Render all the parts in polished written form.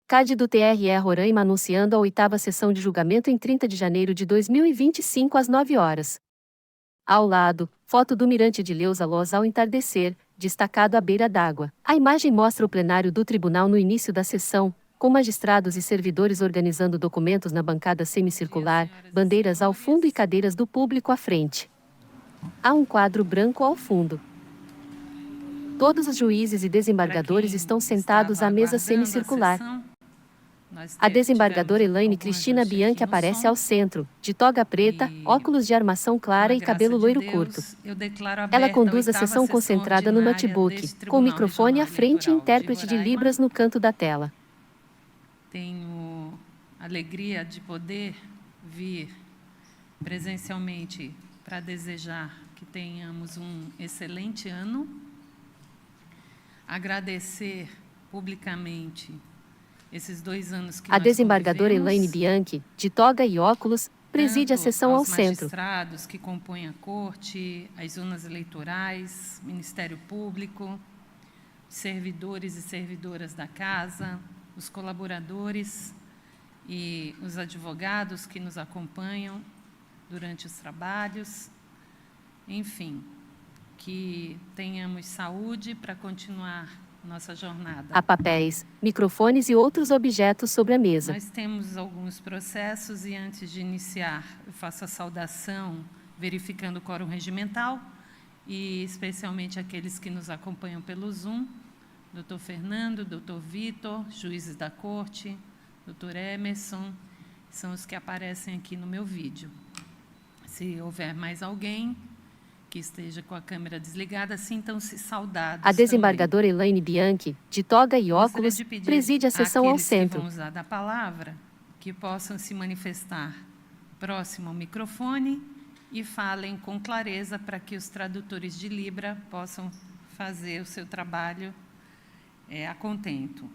CAD do TRE Roraima anunciando a 8ª sessão de julgamento em 30 de janeiro de 2025 às 9 horas. Ao lado, foto do mirante de Leusa Loz ao entardecer, destacado à beira d'água. A imagem mostra o plenário do tribunal no início da sessão, com magistrados e servidores organizando documentos na bancada semicircular, bandeiras ao fundo e cadeiras do público à frente. Há um quadro branco ao fundo. Todos os juízes e desembargadores estão sentados à mesa semicircular. A desembargadora Elaine Cristina Bianchi aparece ao centro, de toga preta, óculos de armação clara e cabelo loiro curto. Ela conduz a sessão concentrada no notebook, com o microfone à frente e intérprete de Libras no canto da tela. Tenho a alegria de poder vir presencialmente para desejar que tenhamos um excelente ano, agradecer publicamente esses 2 anos que A desembargadora Elaine Bianchi, de toga e óculos, preside a sessão ao centro. Os magistrados que compõem a corte, as zonas eleitorais, Ministério Público, servidores e servidoras da casa, os colaboradores e os advogados que nos acompanham durante os trabalhos, enfim, que tenhamos saúde para continuar nossa jornada. Há papéis, microfones e outros objetos sobre a mesa. Nós temos alguns processos e antes de iniciar, eu faço a saudação verificando o quórum regimental e especialmente aqueles que nos acompanham pelo Zoom, Dr. Fernando, Dr. Vitor, juízes da corte, Dr. Emerson, são os que aparecem aqui no meu vídeo. Se houver mais alguém que esteja com a câmera desligada, sintam-se saudados. A desembargadora Elaine Bianchi, de toga e óculos, preside a sessão ao centro. Que vão usar da palavra, que possam se manifestar próximo ao microfone e falem com clareza para que os tradutores de Libra possam fazer o seu trabalho a contento.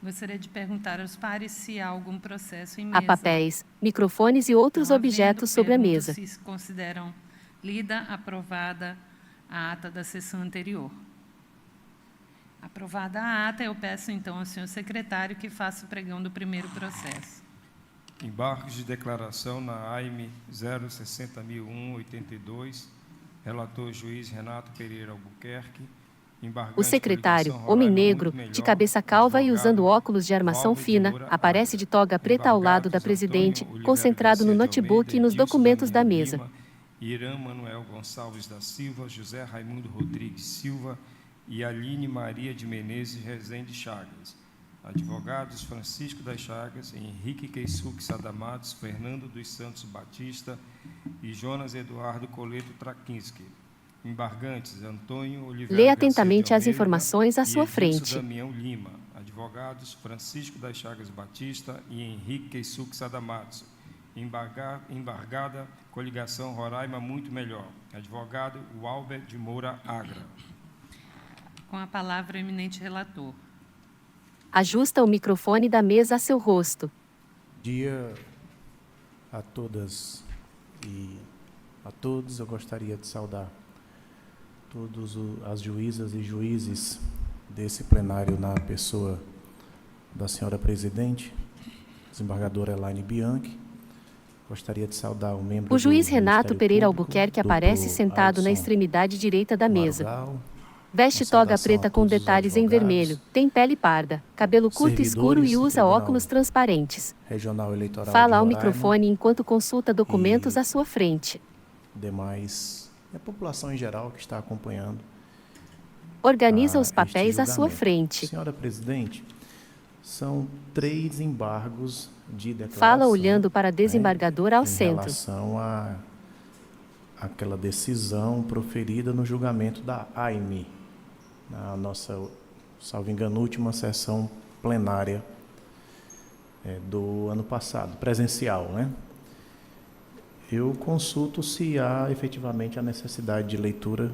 Gostaria de perguntar aos pares se há algum processo em mesa. Há papéis, microfones e outros objetos sobre a mesa. Se consideram lida, aprovada a ata da sessão anterior. Aprovada a ata, eu peço então ao senhor secretário que faça o pregão do primeiro processo. Embargos de declaração na AIME 060.001/82, relator juiz Renato Pereira Albuquerque. O secretário, homem negro, de cabeça calva e usando óculos de armação fina, aparece de toga preta ao lado da presidente, concentrado no notebook e nos documentos da mesa. Irã Manuel Gonçalves da Silva, José Raimundo Rodrigues Silva e Aline Maria de Menezes Rezende Chagas. Advogados Francisco das Chagas, Henrique Keisuke Sadamatos, Fernando dos Santos Batista e Jonas Eduardo Coleto Traquinski. Embargantes, Antônio Oliveira. Lê atentamente as informações à sua frente. Damião Lima. Advogados, Francisco das Chagas Batista e Henrique Keisuke Sadamatos. Embargada, coligação Roraima Muito Melhor. Advogado, Walber de Moura Agra. Com a palavra, o eminente relator. Ajusta o microfone da mesa a seu rosto. Bom dia a todas e a todos. Eu gostaria de saudar todos as juízas e juízes desse plenário na pessoa da senhora presidente, desembargadora Elaine Bianchi. Gostaria de saudar o membro O juiz do Renato Ministério Pereira Público, Albuquerque aparece doutor sentado na Alisson extremidade direita da mesa. Marugal. Veste Uma toga saudação preta a com todos os detalhes em advogados, vermelho, tem pele parda, cabelo curto escuro e servidores do usa Tribunal óculos transparentes. Regional Eleitoral Fala de ao Roraima microfone enquanto consulta documentos e à sua frente. demais, a população em geral que está acompanhando. Organiza os este papéis à sua julgamento. frente. Senhora presidente, são 3 embargos de declaração. Fala olhando para a desembargadora ao em centro. relação àquela decisão proferida no julgamento da AIME, na nossa, salvo engano, última sessão plenária do ano passado, presencial, né? Eu consulto se há efetivamente a necessidade de leitura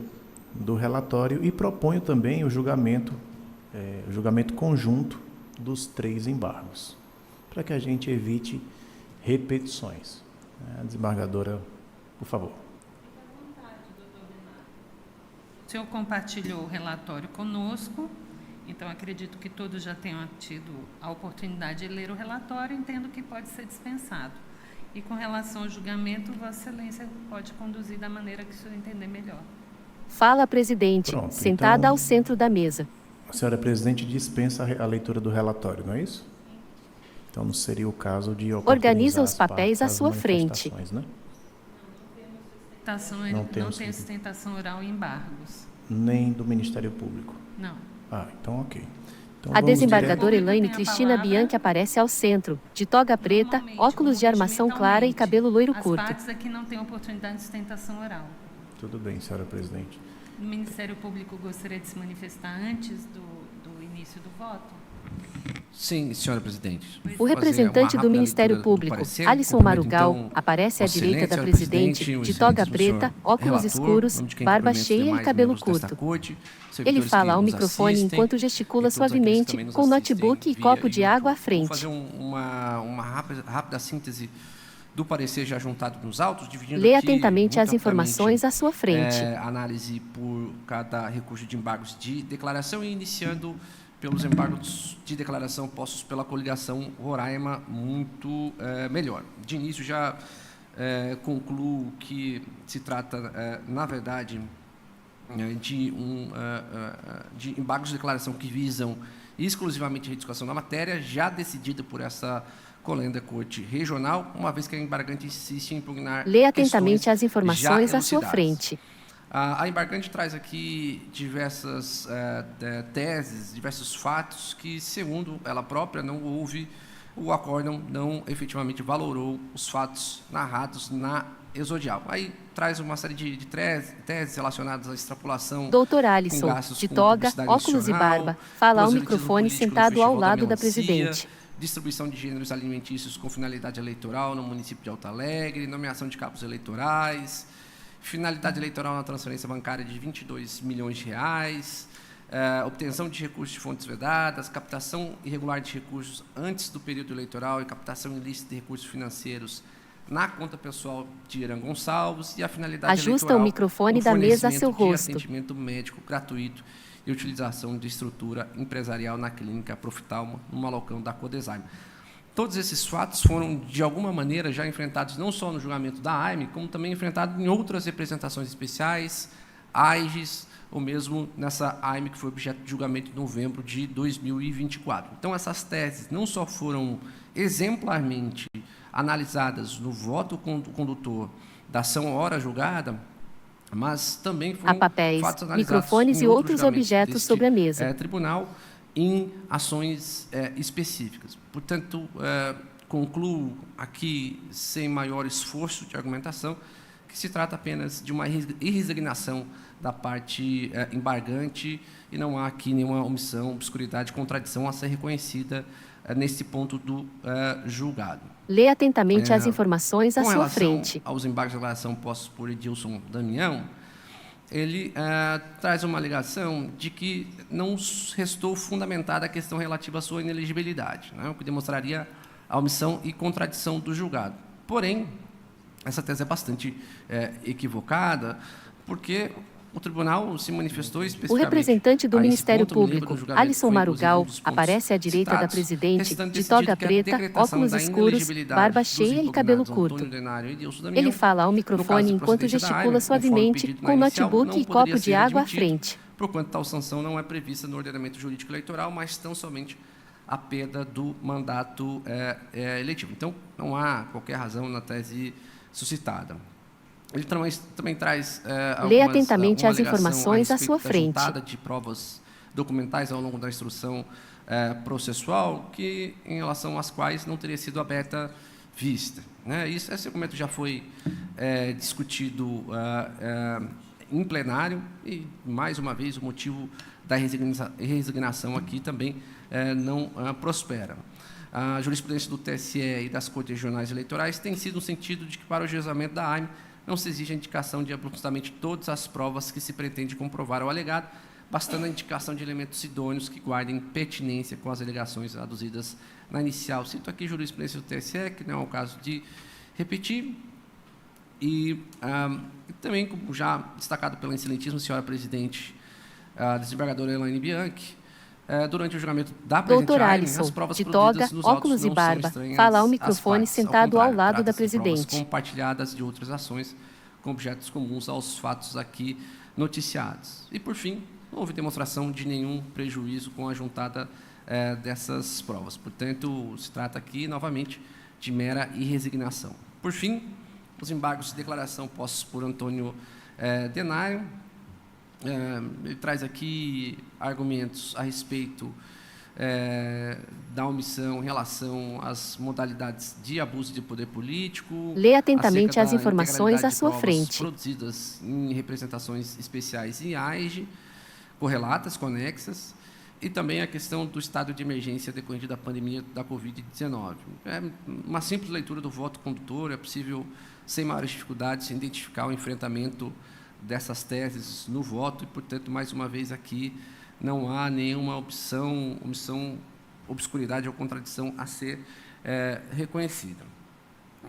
do relatório e proponho também o julgamento conjunto dos 3 embargos, para que a gente evite repetições. A desembargadora, por favor. O senhor compartilhou o relatório conosco Então, acredito que todos já tenham tido a oportunidade de ler o relatório, entendo que pode ser dispensado. E com relação ao julgamento, Vossa Excelência pode conduzir da maneira que o senhor entender melhor. Fala a presidente, Pronto, sentada então- ao centro da mesa. A senhora presidente dispensa a leitura do relatório, não é isso? Então não seria o caso de oportunizar Organiza os as papéis partes à às sua frente. manifestações, né? Não temos tem sustentação oral em embargos. Nem do Ministério Público. Não. Ah, então ok. Então A vamos desembargadora direto. Elaine Tem a Cristina palavra. Bianchi aparece ao centro, de toga preta, Normalmente, óculos de armação clara e regimentalmente, cabelo loiro as curto. partes aqui não têm oportunidade de sustentação oral. Tudo bem, senhora presidente. O Ministério Público gostaria de se manifestar antes do início do voto? Sim, senhora presidente. O representante do Ministério Público, Alisson Marugal, aparece à direita da presidente, de toga preta, óculos escuros, barba cheia e cabelo curto. Ele fala ao microfone enquanto gesticula suavemente, com notebook e copo de água à Vou frente. fazer uma rápida síntese do parecer já juntado nos autos, dividindo Lê aqui atentamente as muito informações à sua frente. Análise por cada recurso de embargos de declaração e iniciando pelos embargos de declaração postos pela coligação Roraima, muito melhor. De início, já concluo que se trata, na verdade, de embargos de declaração que visam exclusivamente a retificação da matéria, já decidida por essa colenda Corte Regional, uma vez que a embargante insiste em impugnar Lê atentamente questões as informações à sua já elucidadas. frente. A embargante traz aqui diversas teses, diversos fatos que, segundo ela própria, não houve, o acórdão não efetivamente valorou os fatos narrados na exodial. Aí traz uma série de teses relacionadas à extrapolação. Doutor com Alisson, gastos de com toga, publicidade óculos e nacional, barba, fala ao proselitismo microfone político no sentado ao Festival lado da Melancia, presidente. distribuição de gêneros alimentícios com finalidade eleitoral no município de Alto Alegre, nomeação de cabos eleitorais, finalidade eleitoral na transferência bancária de 22 milhões de reais, obtenção de recursos de fontes vedadas, captação irregular de recursos antes do período eleitoral e captação ilícita de recursos financeiros na conta pessoal de Irã Gonçalves e a finalidade Ajusta eleitoral o microfone no da mesa a fornecimento seu de rosto. atendimento médico gratuito e utilização de estrutura empresarial na clínica Profitalma, no malocão da Codesign. Todos esses fatos foram, de alguma maneira, já enfrentados não só no julgamento da AIME, como também enfrentados em outras representações especiais, AIGES, ou mesmo nessa AIME que foi objeto de julgamento em novembro de 2024. Então, essas teses não só foram exemplarmente analisadas no voto condutor da ação hora julgada, mas também foram Há papéis, fatos analisados microfones em e outros outros julgamentos objetos deste, sobre a mesa. tribunal em ações específicas. Portanto, concluo aqui, sem maior esforço de argumentação, que se trata apenas de uma irresignação da parte embargante e não há aqui nenhuma omissão, obscuridade, contradição a ser reconhecida nesse ponto do julgado. Lê atentamente as informações à Com sua relação frente. aos embargos de declaração postos por Edilson Damião, ele traz uma alegação de que não restou fundamentada a questão relativa à sua inelegibilidade, né, o que demonstraria a omissão e contradição do julgado. Porém, essa tese é bastante equivocada, porque o tribunal se manifestou O especificamente. representante do a esse Ministério ponto, me lembro Público, do julgamento, Alisson foi, inclusive, Marugal, um dos pontos aparece à direita da citados, presidente, restando de decidido toga que a preta, decretação óculos da escuros, inelegibilidade barba dos cheia e impugnados cabelo Antônio curto. Denário e Edilson Damião, Ele fala ao no caso microfone de enquanto procedência da gesticula AIME, suavemente, conforme com pedido na inicial, notebook não e poderia copo de ser água à admitido, frente. porquanto tal sanção não é prevista no ordenamento jurídico eleitoral, mas tão somente a perda do mandato eletivo. Então, não há qualquer razão na tese suscitada. Ele também traz Lê atentamente uma as alegação informações a à sua respeito da frente. juntada de provas documentais ao longo da instrução processual, que, em relação às quais não teria sido aberta vista. Né? Esse argumento já foi discutido em plenário e, mais uma vez, o motivo da resignação aqui também não prospera. A jurisprudência do TSE e das Cortes Regionais Eleitorais tem sido no sentido de que, para o juizamento da AIME, não se exige a indicação de absolutamente todas as provas que se pretende comprovar ao alegado, bastando a indicação de elementos idôneos que guardem pertinência com as alegações aduzidas na inicial. Cito aqui a jurisprudência do TSE, que não é o caso de repetir, e também, como já destacado pela excelentíssima senhora presidente, a desembargadora Elaine Bianchi, durante o julgamento da Doutor presente AIME, Alisson, as provas de produzidas toga, nos autos óculos e não barba, são estranhas fala ao às microfone partes. Ao sentado ao contrário, lado da trata-se de provas presidente. compartilhadas de outras ações com objetos comuns aos fatos aqui noticiados. E, por fim, não houve demonstração de nenhum prejuízo com a juntada dessas provas. Portanto, se trata aqui, novamente, de mera irresignação. Por fim, os embargos de declaração postos por Antônio Denário. Ele traz aqui argumentos a respeito da omissão em relação às modalidades de abuso de poder político. Lê atentamente acerca as da informações à integralidade de sua provas frente. produzidas em representações especiais em AIGE, correlatas, conexas, e também a questão do estado de emergência decorrente da pandemia da Covid-19. É uma simples leitura do voto condutor, é possível, sem maiores dificuldades, identificar o enfrentamento dessas teses no voto e, portanto, mais uma vez aqui, não há nenhuma omissão, obscuridade ou contradição a ser reconhecida.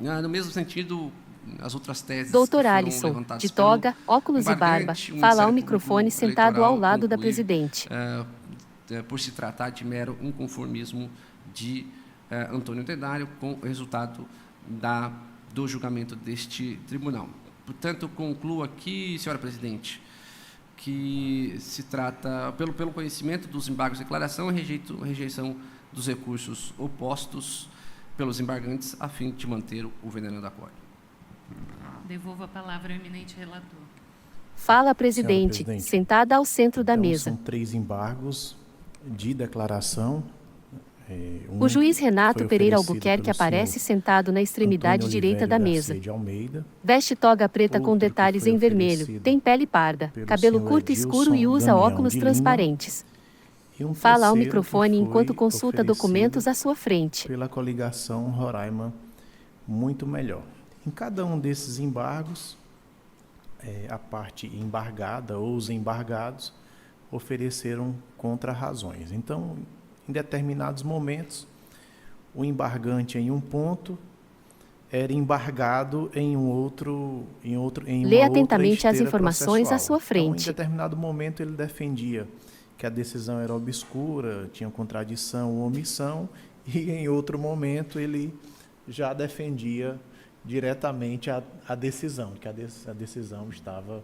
No mesmo sentido, as outras teses Doutor que foram Alisson, levantadas de pelo toga, óculos e barba, embargante, o fala ao Ministério microfone Público sentado ao Eleitoral lado da conclui, presidente. por se tratar de mero inconformismo de Antônio Denário com o resultado do julgamento deste tribunal. Portanto, concluo aqui, senhora presidente, que se trata, pelo conhecimento dos embargos de declaração, rejeição dos recursos opostos pelos embargantes, a fim de manter o venerando acordo. Devolvo a palavra ao eminente relator. Fala, Senhora presidente, presidente, sentada ao centro da então, mesa. são 3 embargos de declaração. O juiz Renato foi Pereira oferecido Albuquerque pelo aparece senhor sentado na extremidade Antônio direita Olivério da Garcia mesa. de Almeida, Veste toga preta com outro que detalhes foi em vermelho, oferecido tem pele parda, pelo cabelo senhor curto escuro e Edilson usa Damião óculos de Lima, transparentes. e um Fala ao terceiro que microfone foi enquanto consulta oferecido documentos à sua frente. pela coligação Roraima Muito Melhor. Em cada um desses embargos, a parte embargada ou os embargados ofereceram contrarrazões. Então, em determinados momentos, o embargante em um ponto era embargado em uma outra atentamente as esteira informações à processual. sua frente. Então, em determinado momento, ele defendia que a decisão era obscura, tinha contradição ou omissão, e em outro momento ele já defendia diretamente a decisão, que a decisão estava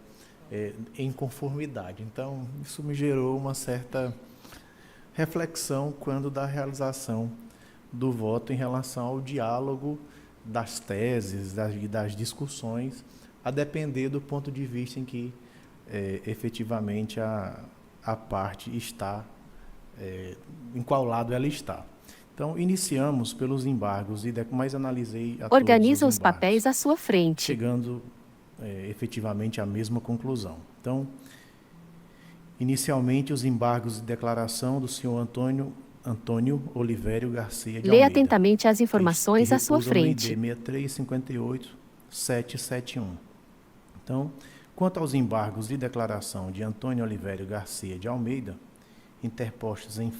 em conformidade. Então, isso me gerou uma certa reflexão quando da realização do voto em relação ao diálogo das teses, das discussões, a depender do ponto de vista em que efetivamente a parte está, em qual lado ela está. Então, iniciamos pelos embargos, mas analisei a Organiza todos os papéis à sua frente. chegando efetivamente à mesma conclusão. Então, inicialmente, os embargos de declaração do senhor Antônio Olivério Garcia de Lê Almeida. atentamente as informações à sua frente. Que repousam no ID 6358771. Então, quanto aos embargos de declaração de Antônio Olivério Garcia de Almeida, interpostos em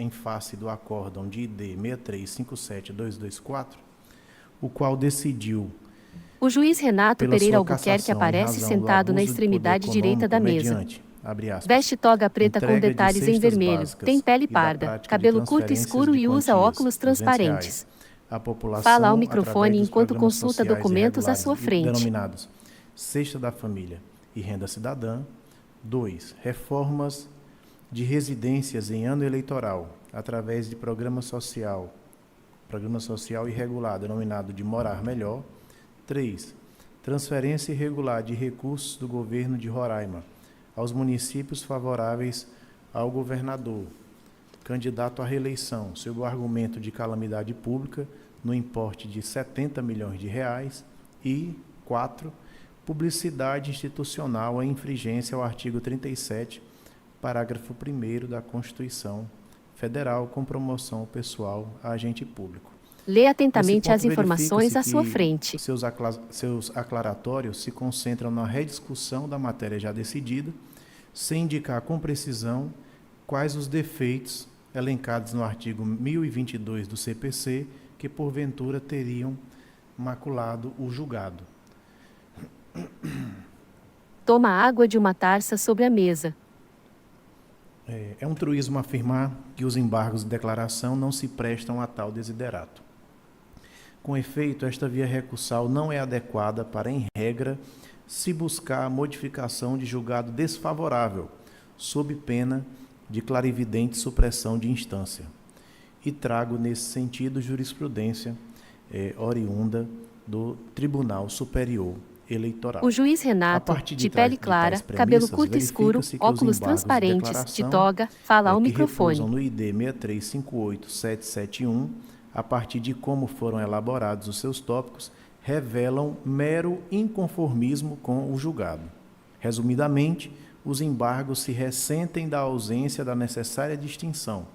face do acórdão de ID 6357224, o qual decidiu O juiz Renato pela Pereira sua Albuquerque cassação em aparece razão do sentado na abuso de extremidade poder direita da econômico mesa. mediante, abre aspas, Veste toga preta com entrega de detalhes em cestas vermelho, básicas tem pele e da parda, prática de cabelo curto transferências escuro de e usa quantias, óculos R$ 200 transparentes. à população Fala ao através microfone dos enquanto programas consulta sociais documentos à irregulares sua frente. denominados Cesta da Família e Renda Cidadã. 2. Reformas de residências em ano eleitoral, através de programa social irregular, denominado de Morar Melhor. 3. Transferência irregular de recursos do governo de Roraima aos municípios favoráveis ao governador, candidato à reeleição, sob o argumento de calamidade pública, no importe de R$ 70 milhões. E 4. Publicidade institucional em infringência ao artigo 37, parágrafo 1º da Constituição Federal, com promoção pessoal a agente público. Lê atentamente Nesse as ponto, informações à verifica-se sua que frente. Seus aclaratórios se concentram na rediscussão da matéria já decidida, sem indicar com precisão quais os defeitos elencados no artigo 1022 do CPC que, porventura, teriam maculado o julgado. Toma água de uma taça sobre a mesa. É um truísmo afirmar que os embargos de declaração não se prestam a tal desiderato. Com efeito, esta via recursal não é adequada para, em regra, se buscar a modificação de julgado desfavorável, sob pena de clarividente supressão de instância. E trago, nesse sentido, jurisprudência oriunda do Tribunal Superior Eleitoral. O juiz Renato, de pele clara, cabelo curto escuro, óculos transparentes, de toga, fala ao microfone. Que no ID 6358771, a partir de como foram elaborados os seus tópicos, revelam mero inconformismo com o julgado. Resumidamente, os embargos se ressentem da ausência da necessária distinção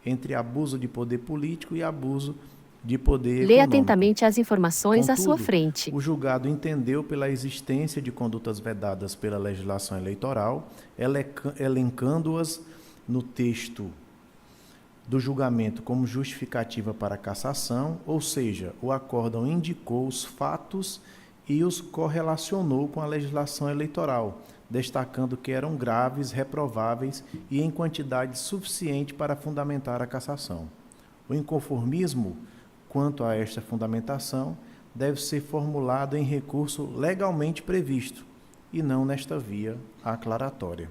entre abuso de poder político e abuso de poder Lê econômico. atentamente as informações Contudo, à sua frente. O julgado entendeu pela existência de condutas vedadas pela legislação eleitoral, elencando-as no texto do julgamento como justificativa para a cassação, ou seja, o acórdão indicou os fatos e os correlacionou com a legislação eleitoral, destacando que eram graves, reprováveis e em quantidade suficiente para fundamentar a cassação. O inconformismo quanto a esta fundamentação deve ser formulado em recurso legalmente previsto e não nesta via aclaratória.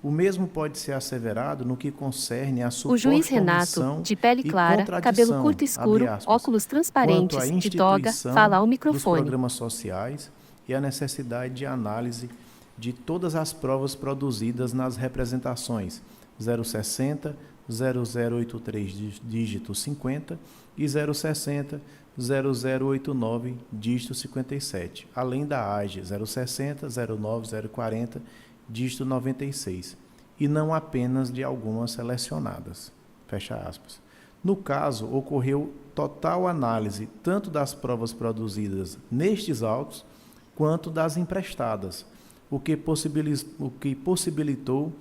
O mesmo pode ser asseverado no que concerne a suposta O juiz Renato, de pele clara, cabelo curto escuro, óculos transparentes, de toga, fala ao microfone. Dos programas sociais e a necessidade de análise de todas as provas produzidas nas representações 060, 0083, dígito 50 e 060, 0089, dígito 57, além da AGE 060, 09, 040, dígito 96, e não apenas de algumas selecionadas. Fecha aspas. No caso, ocorreu total análise tanto das provas produzidas nestes autos, quanto das emprestadas, o que possibilitou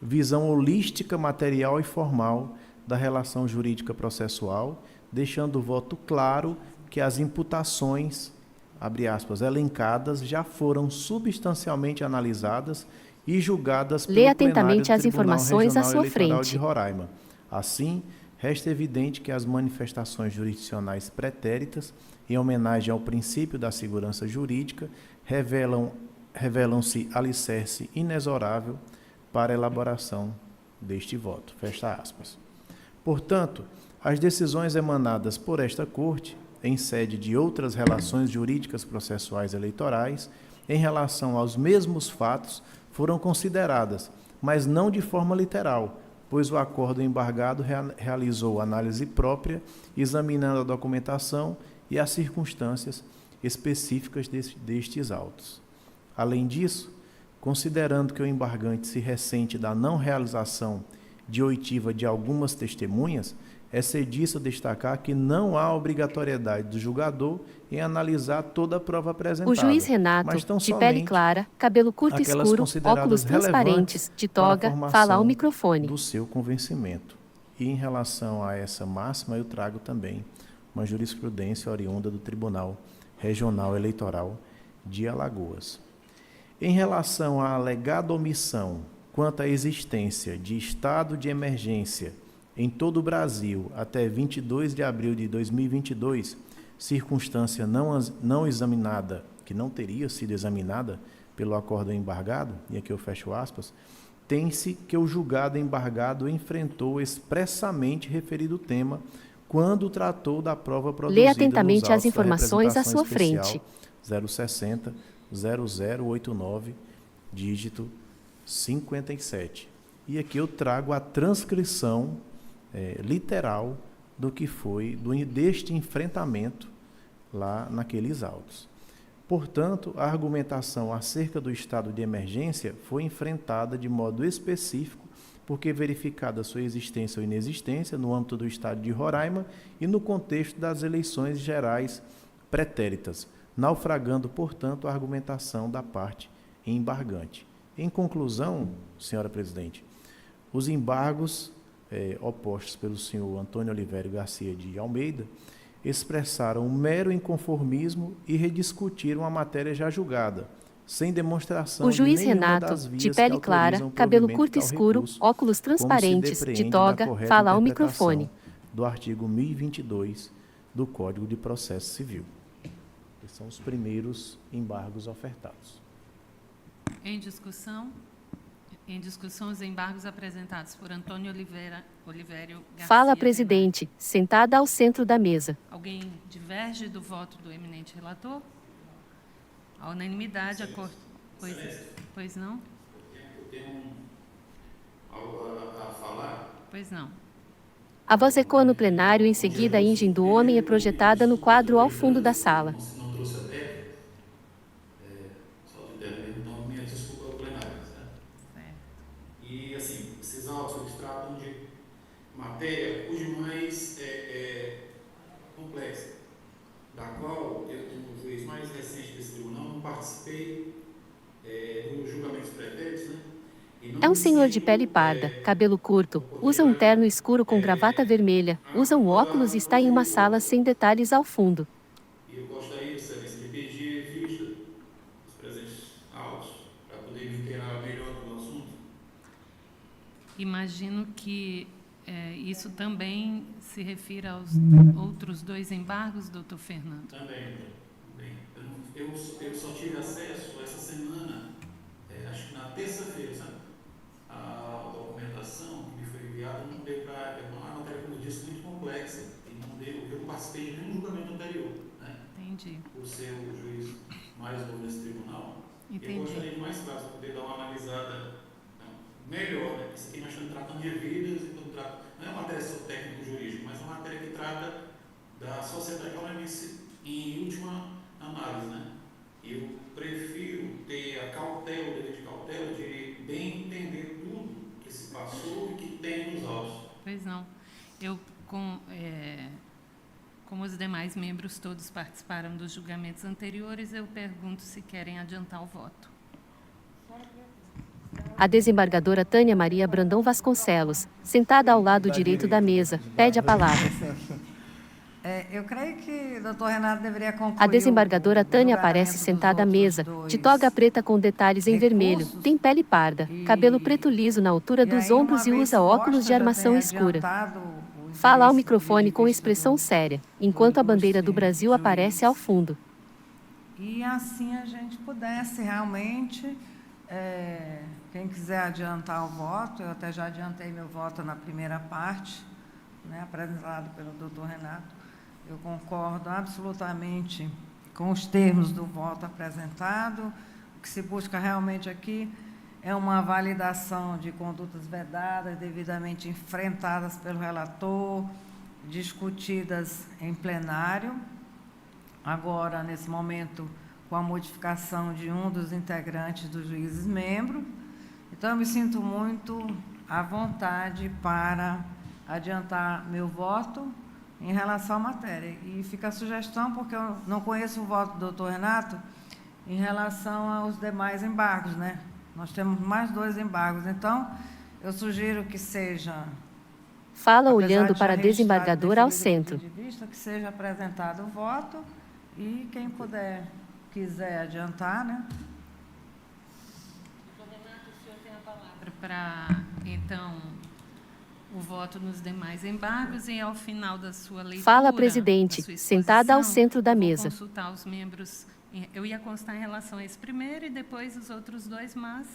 visão holística, material e formal da relação jurídica processual, deixando o voto claro que as imputações, abre aspas, elencadas, já foram substancialmente analisadas e julgadas pelo Lê atentamente plenário do as informações à Tribunal sua Eleitoral frente. de Roraima. Assim, resta evidente que as manifestações jurisdicionais pretéritas, em homenagem ao princípio da segurança jurídica, revelam-se alicerce inexorável para a elaboração deste voto. Fecha aspas. Portanto, as decisões emanadas por esta Corte, em sede de outras relações jurídicas processuais eleitorais, em relação aos mesmos fatos, foram consideradas, mas não de forma literal, pois o acordo embargado realizou análise própria, examinando a documentação e as circunstâncias específicas destes autos. Além disso, considerando que o embargante se ressente da não realização de oitiva de algumas testemunhas, é cediço destacar que não há obrigatoriedade do julgador em analisar toda a prova apresentada. O juiz Renato, de pele clara, cabelo curto escuro, óculos transparentes, de toga, fala ao microfone. Do seu convencimento. E em relação a essa máxima, eu trago também uma jurisprudência oriunda do Tribunal Regional Eleitoral de Alagoas. Em relação à alegada omissão quanto à existência de estado de emergência em todo o Brasil até 22 de abril de 2022, circunstância não examinada, que não teria sido examinada pelo acordo embargado, e aqui eu fecho aspas, tem-se que o julgado embargado enfrentou expressamente referido tema quando tratou da prova produzida Lê atentamente nos autos as informações da à sua representação frente. especial 060 0089, dígito 57. E aqui eu trago a transcrição literal do que foi deste enfrentamento lá naqueles autos. Portanto, a argumentação acerca do estado de emergência foi enfrentada de modo específico, porque verificada sua existência ou inexistência no âmbito do estado de Roraima e no contexto das eleições gerais pretéritas, naufragando, portanto, a argumentação da parte embargante. Em conclusão, senhora presidente, os embargos opostos pelo senhor Antônio Oliveira Garcia de Almeida expressaram um mero inconformismo e rediscutiram a matéria já julgada, sem demonstração O juiz de nenhuma Renato, das vias de que pele clara, autorizam o cabelo provimento curto tal escuro, recurso, óculos como se transparentes, depreende de da toga, correta fala ao interpretação microfone. do artigo 1022 do Código de Processo Civil. Esses são os primeiros embargos ofertados. Em discussão? Em discussão, os embargos apresentados por Antônio Olivério Garcia. Fala a presidente, sentada ao centro da mesa. Alguém diverge do voto do eminente relator? A unanimidade, a Corte... Pois não? Eu tenho algo a falar. Pois não. A voz ecoa no plenário, em seguida a imagem do homem é projetada no quadro ao fundo da sala. Não trouxe a PEC, só de ideia mesmo, então minha desculpa ao plenário. Certo. E assim, esses autos eles tratam de matéria cuja mais complexa, da qual eu, como juiz mais recente desse tribunal, não participei dos julgamentos pretéritos, né? É um senhor de pele parda, cabelo curto, usa um terno escuro com gravata vermelha, usa um óculos e está em uma sala sem detalhes ao fundo. E eu gostaria, excelência, de pedir vista dos presentes autos para poder me inteirar melhor do assunto. Imagino que isso também se refira aos outros 2 embargos, doutor Fernando. Também. Eu só tive acesso essa semana, acho que na terça-feira, sabe? A documentação que me foi enviada não deu para. É uma matéria, como eu disse, muito complexa. E não deu, eu não participei de nenhum julgamento anterior, né? Entendi. Por ser o juiz mais novo nesse tribunal. Entendi. Eu gostaria de mais claro, para poder dar uma analisada melhor, né? Isso aqui nós estamos tratando de vidas, não é uma matéria só técnico-jurídica, mas é uma matéria que trata da sociedade canadense em última análise, né? Eu prefiro ter a cautela, o dever de cautela, de bem entender tudo que se passou e que tem nos autos. Pois não. Eu, como os demais membros todos participaram dos julgamentos anteriores, eu pergunto se querem adiantar o voto. A desembargadora Tânia Maria Brandão Vasconcelos, sentada ao lado direito da mesa, pede a palavra. Eu creio que o doutor Renato deveria concluir. A desembargadora o Tânia julgamento aparece dos sentada à outros mesa, dois de toga preta com detalhes em vermelho, recursos. tem pele parda, cabelo preto liso na altura dos aí, ombros uma e vez usa óculos posta, de já armação tem escura. adiantado o Fala ao interesse microfone do com vista expressão do- séria, enquanto a bandeira do Brasil juiz. aparece ao fundo. E assim a gente pudesse realmente, quem quiser adiantar o voto, eu até já adiantei meu voto na primeira parte, né, apresentado pelo doutor Renato. Eu concordo absolutamente com os termos do voto apresentado. O que se busca realmente aqui é uma validação de condutas vedadas, devidamente enfrentadas pelo relator, discutidas em plenário. Agora, nesse momento, com a modificação de um dos integrantes dos juízes membros. Então, eu me sinto muito à vontade para adiantar meu voto em relação à matéria. E fica a sugestão, porque eu não conheço o voto do doutor Renato, em relação aos demais embargos, né? Nós temos mais 2 embargos. Então, eu sugiro que seja... Fala apesar olhando de para já a registrado desembargadora ao definido o centro. ponto de vista, que seja apresentado o voto e quem quiser adiantar, né? Doutor Renato, o senhor tem a palavra para, então, o voto nos demais embargos e, ao final da sua leitura... Fala a presidente, da sua sentada ao exposição, centro da vou mesa. consultar os membros. Eu ia constar em relação a esse primeiro e depois os outros 2, mas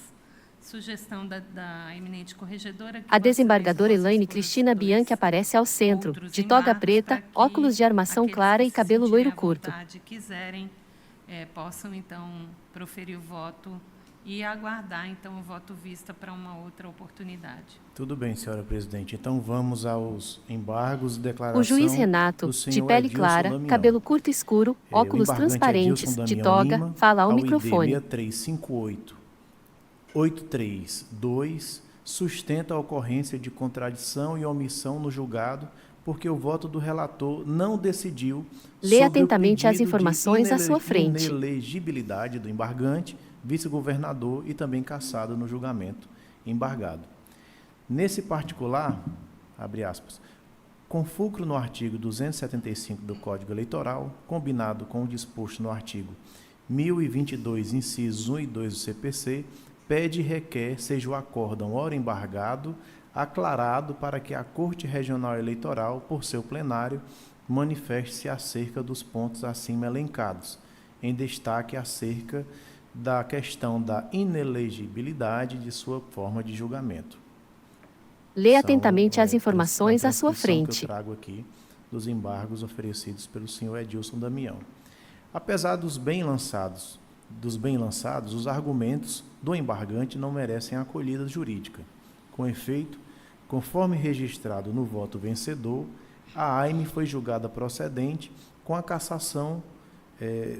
sugestão da eminente corregedora... que A Vossa desembargadora Excelência Elaine possa Cristina expor os Bianchi aparece ao centro, outros de toga embargos preta, para que óculos de armação aqueles clara que e se cabelo sentirem loiro à curto. vontade, quiserem, possam, então, proferir o voto e aguardar, então, o voto vista para uma outra oportunidade. Tudo bem, senhora presidente. Então vamos aos embargos e declaração O juiz Renato, do de senhor pele Edilson clara, Damião. cabelo curto escuro, O óculos embargante transparentes, Edilson de Damião toga, Lima, fala ao ID microfone. 6358-832, sustenta a ocorrência de contradição e omissão no julgado, porque o voto do relator não decidiu Lê sobre atentamente o as pedido de informações à sua frente. inelegibilidade do embargante, vice-governador e também cassado no julgamento embargado. Nesse particular, abre aspas, com fulcro no artigo 275 do Código Eleitoral, combinado com o disposto no artigo 1022, incisos 1 e 2 do CPC, pede e requer seja o acórdão ora embargado, aclarado para que a Corte Regional Eleitoral, por seu plenário, manifeste-se acerca dos pontos acima elencados, em destaque acerca da questão da inelegibilidade de sua forma de julgamento. Leia atentamente as informações a à sua transcrição frente. que eu trago aqui dos embargos oferecidos pelo senhor Edilson Damião. Apesar dos bem lançados, os argumentos do embargante não merecem acolhida jurídica. Com efeito, conforme registrado no voto vencedor, a AIME foi julgada procedente com a cassação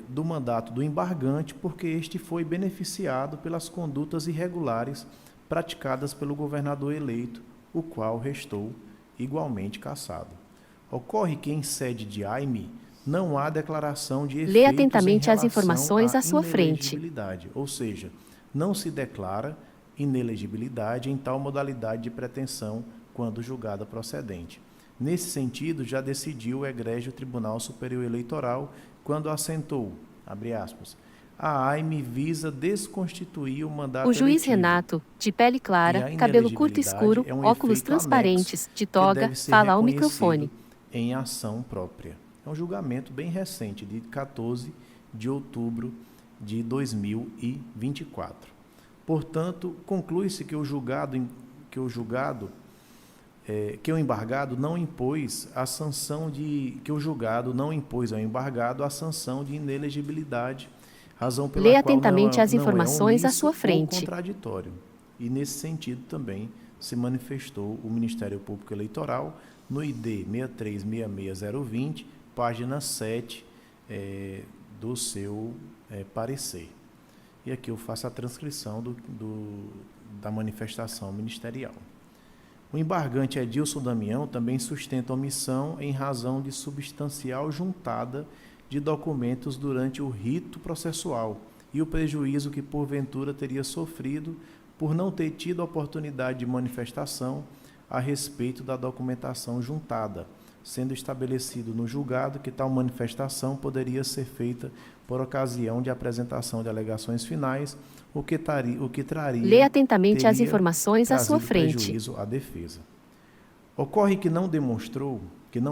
do mandato do embargante, porque este foi beneficiado pelas condutas irregulares praticadas pelo governador eleito, o qual restou igualmente cassado. Ocorre que em sede de AIME não há declaração de efeitos Leia atentamente em as relação informações à sua frente. inelegibilidade, ou seja, não se declara inelegibilidade em tal modalidade de pretensão quando julgada procedente. Nesse sentido, já decidiu o egrégio Tribunal Superior Eleitoral quando assentou, abre aspas, a AIME visa desconstituir o mandato O juiz eletivo. Renato, de pele E clara, a cabelo curto escuro, inelegibilidade é um óculos efeito transparentes, anexo de que toga, deve ser fala ao reconhecido microfone. em ação própria. É um julgamento bem recente, de 14 de outubro de 2024. Portanto, conclui-se que o embargado não impôs a sanção que o julgado não impôs ao embargado a sanção de inelegibilidade, razão pela Leia qual atentamente as não é informações à omisso sua ou frente. contraditório. E nesse sentido também se manifestou o Ministério Público Eleitoral no ID 6366020, página 7 do seu parecer. E aqui eu faço a transcrição da manifestação ministerial. O embargante Edilson Damião também sustenta omissão em razão de substancial juntada de documentos durante o rito processual e o prejuízo que porventura teria sofrido por não ter tido oportunidade de manifestação a respeito da documentação juntada, sendo estabelecido no julgado que tal manifestação poderia ser feita por ocasião de apresentação de alegações finais, o que traria Leia atentamente as teria informações à sua trazido frente. prejuízo à defesa. Ocorre que não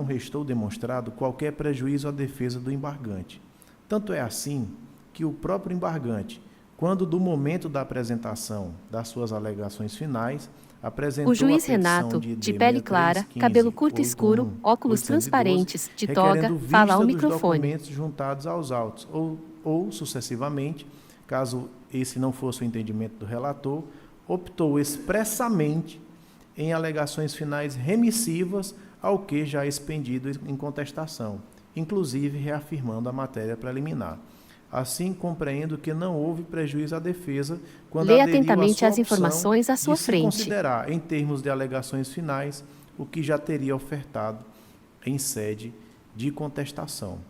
restou demonstrado qualquer prejuízo à defesa do embargante. Tanto é assim que o próprio embargante, quando do momento da apresentação das suas alegações finais, apresentou O juiz a petição Renato, de de pele clara, 6315, cabelo curto escuro, 81, óculos 812, transparentes, de requerendo toga, vista fala ao dos microfone. documentos juntados aos autos, ou sucessivamente, caso esse não fosse o entendimento do relator, optou expressamente em alegações finais remissivas ao que já expendido em contestação, inclusive reafirmando a matéria preliminar. Assim, compreendo que não houve prejuízo à defesa quando Leia aderiu à atentamente sua as informações à sua de se frente. considerar, em termos de alegações finais, o que já teria ofertado em sede de contestação.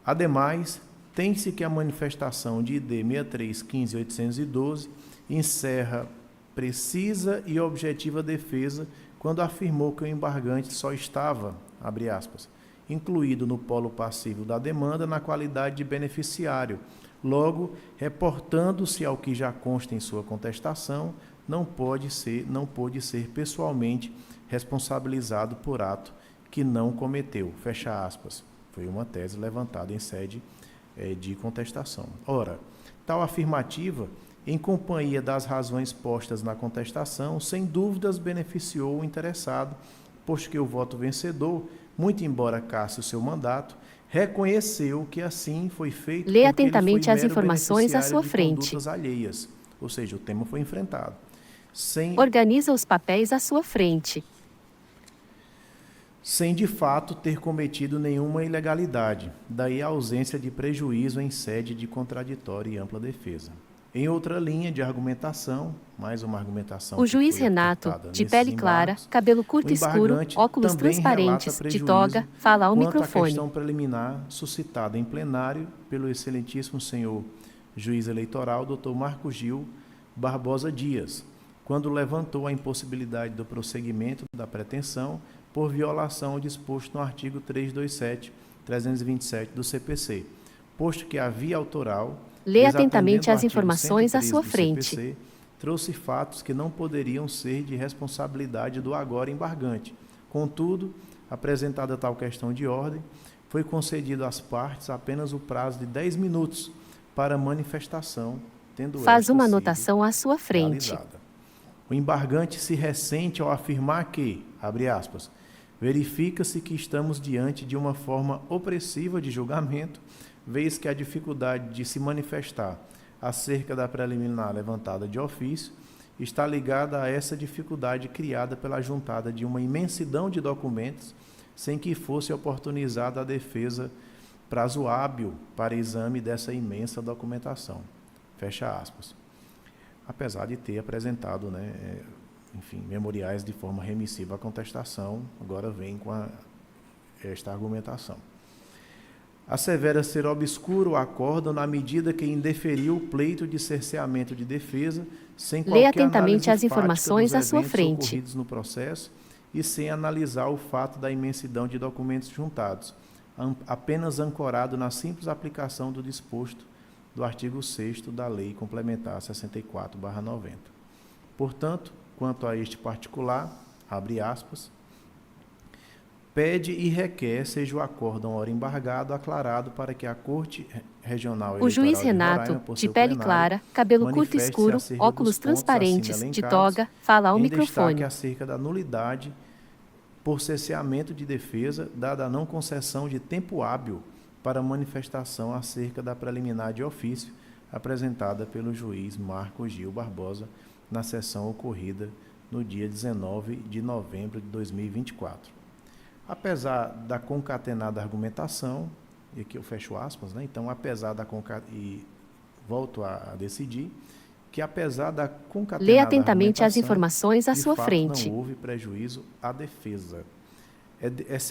Ademais, tem-se que a manifestação de ID 6315812 encerra precisa e objetiva defesa quando afirmou que o embargante só estava, abre aspas, incluído no polo passivo da demanda na qualidade de beneficiário. Logo, reportando-se ao que já consta em sua contestação, não pôde ser pessoalmente responsabilizado por ato que não cometeu. Fecha aspas. Foi uma tese levantada em sede de contestação. Ora, tal afirmativa, em companhia das razões postas na contestação, sem dúvidas beneficiou o interessado, posto que o voto vencedor, muito embora casse o seu mandato, reconheceu que assim foi feito. Leia porque ele foi atentamente as mero informações à beneficiário sua de frente. condutas alheias, ou seja, o tema foi enfrentado. Organiza os papéis à sua frente. Sem de fato ter cometido nenhuma ilegalidade, daí a ausência de prejuízo em sede de contraditória e ampla defesa. Em outra linha de argumentação, mais uma argumentação. O juiz que foi Renato, aportada de nesses pele clara, embargos, cabelo curto o escuro, embargante óculos também transparentes, relata de prejuízo toga, fala ao quanto à microfone. questão preliminar suscitada em plenário pelo excelentíssimo senhor juiz eleitoral, Dr. Marco Gil Barbosa Dias, quando levantou a impossibilidade do prosseguimento da pretensão por violação ao disposto no artigo 327 do CPC, posto que a via autoral Lê atentamente desatendendo o as artigo informações à 113 sua do frente. CPC, trouxe fatos que não poderiam ser de responsabilidade do agora embargante. Contudo, apresentada tal questão de ordem, foi concedido às partes apenas o prazo de 10 minutos para manifestação, tendo Faz esta uma sido anotação à sua frente. realizada. O embargante se ressente ao afirmar que, abre aspas, verifica-se que estamos diante de uma forma opressiva de julgamento, vez que a dificuldade de se manifestar acerca da preliminar levantada de ofício está ligada a essa dificuldade criada pela juntada de uma imensidão de documentos sem que fosse oportunizada a defesa prazo hábil para exame dessa imensa documentação. Fecha aspas. Apesar de ter apresentado, memoriais de forma remissiva à contestação, agora vem com esta argumentação. Assevera ser obscuro o acórdão na medida que indeferiu o pleito de cerceamento de defesa, sem Lê qualquer atentamente análise as fática informações dos à sua eventos frente. ocorridos no processo e sem analisar o fato da imensidão de documentos juntados, apenas ancorado na simples aplicação do disposto do artigo 6º da Lei Complementar 64/90. Portanto, quanto a este particular, abre aspas, pede e requer seja o acórdão ora embargado aclarado para que a Corte Regional O juiz Eleitoral de Renato, Roraima, por de seu pele plenário, clara, cabelo curto manifeste-se escuro, acerca óculos dos pontos transparentes, acima de elencados, toga, fala ao em microfone. destaque acerca da nulidade por cerceamento de defesa, dada a não concessão de tempo hábil para manifestação acerca da preliminar de ofício apresentada pelo juiz Marco Gil Barbosa na sessão ocorrida no dia 19 de novembro de 2024. Apesar da concatenada argumentação, e aqui eu fecho aspas, então, apesar da e volto a decidir, que apesar da concatenada Lê atentamente as argumentação, informações à de sua fato, frente. não houve prejuízo à defesa. É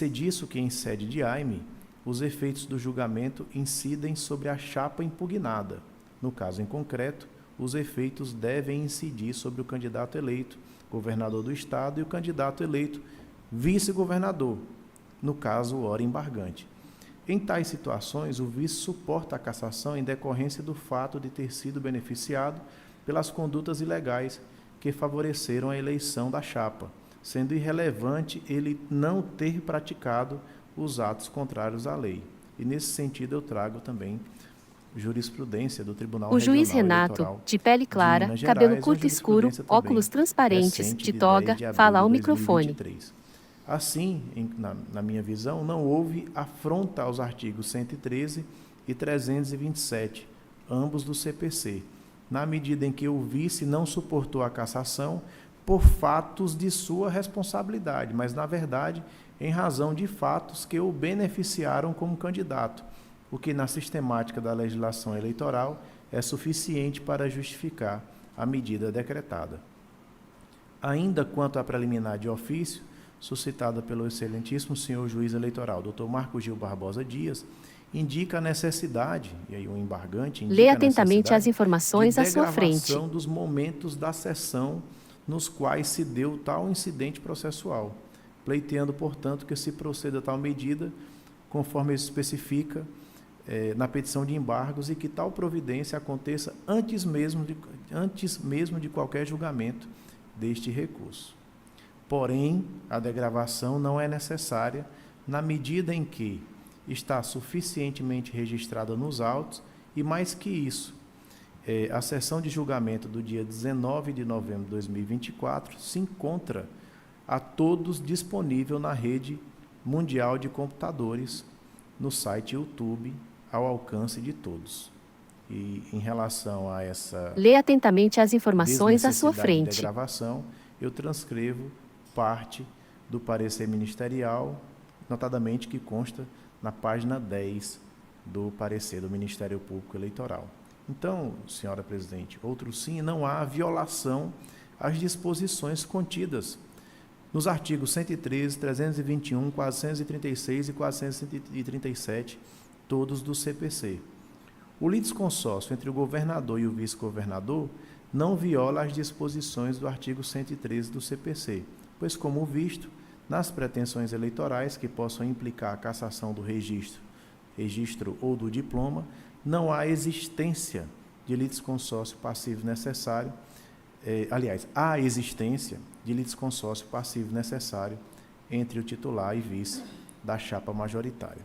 disso que, em sede de AIME, os efeitos do julgamento incidem sobre a chapa impugnada. No caso em concreto, os efeitos devem incidir sobre o candidato eleito, governador do Estado, e o candidato eleito, vice-governador, no caso, ora embargante. Em tais situações, o vice suporta a cassação em decorrência do fato de ter sido beneficiado pelas condutas ilegais que favoreceram a eleição da chapa, sendo irrelevante ele não ter praticado os atos contrários à lei. E, nesse sentido, eu trago também jurisprudência do Tribunal O juiz Regional Renato, Eleitoral de pele clara, Minas Gerais, cabelo uma curto escuro, jurisprudência também óculos transparentes, recente, de 10 toga, de abril fala de ao microfone. 2023. Assim, na minha visão, não houve afronta aos artigos 113 e 327, ambos do CPC, na medida em que o vice não suportou a cassação por fatos de sua responsabilidade, mas, na verdade, em razão de fatos que o beneficiaram como candidato, o que, na sistemática da legislação eleitoral, é suficiente para justificar a medida decretada. Ainda quanto à preliminar de ofício, suscitada pelo excelentíssimo senhor juiz eleitoral, Dr. Marco Gil Barbosa Dias, indica a necessidade, e aí o embargante indica Lê a atentamente necessidade as informações de à sua frente. degravação dos momentos da sessão nos quais se deu tal incidente processual, pleiteando, portanto, que se proceda a tal medida, conforme especifica na petição de embargos, e que tal providência aconteça antes mesmo de qualquer julgamento deste recurso. Porém, a degravação não é necessária na medida em que está suficientemente registrada nos autos e, mais que isso, a sessão de julgamento do dia 19 de novembro de 2024 se encontra a todos disponível na rede mundial de computadores, no site YouTube, ao alcance de todos. E, em relação a essa Lê atentamente as informações à sua desnecessidade de frente. degravação, eu transcrevo parte do parecer ministerial, notadamente que consta na página 10 do parecer do Ministério Público Eleitoral. Então, senhora presidente, outro sim, não há violação às disposições contidas nos artigos 113, 321, 436 e 437, todos do CPC. O litisconsórcio entre o governador e o vice-governador não viola as disposições do artigo 113 do CPC, pois, como visto, nas pretensões eleitorais que possam implicar a cassação do registro ou do diploma, não há existência de litisconsórcio passivo necessário, há a existência de litisconsórcio passivo necessário entre o titular e vice da chapa majoritária.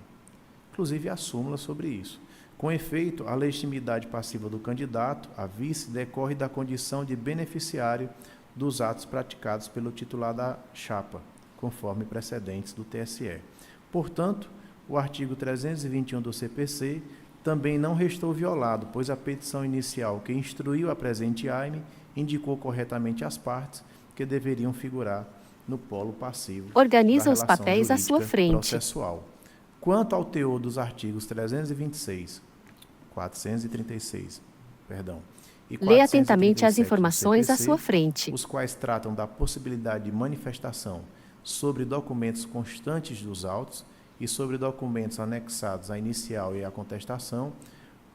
Inclusive, a súmula sobre isso. Com efeito, a legitimidade passiva do candidato a vice decorre da condição de beneficiário dos atos praticados pelo titular da chapa, conforme precedentes do TSE. Portanto, o artigo 321 do CPC também não restou violado, pois a petição inicial que instruiu a presente AIME indicou corretamente as partes que deveriam figurar no polo passivo Organiza da os relação papéis à sua jurídica frente. processual. Quanto ao teor dos artigos 436 e Lê atentamente as 437 do informações à CPC, sua frente. os quais tratam da possibilidade de manifestação sobre documentos constantes dos autos e sobre documentos anexados à inicial e à contestação,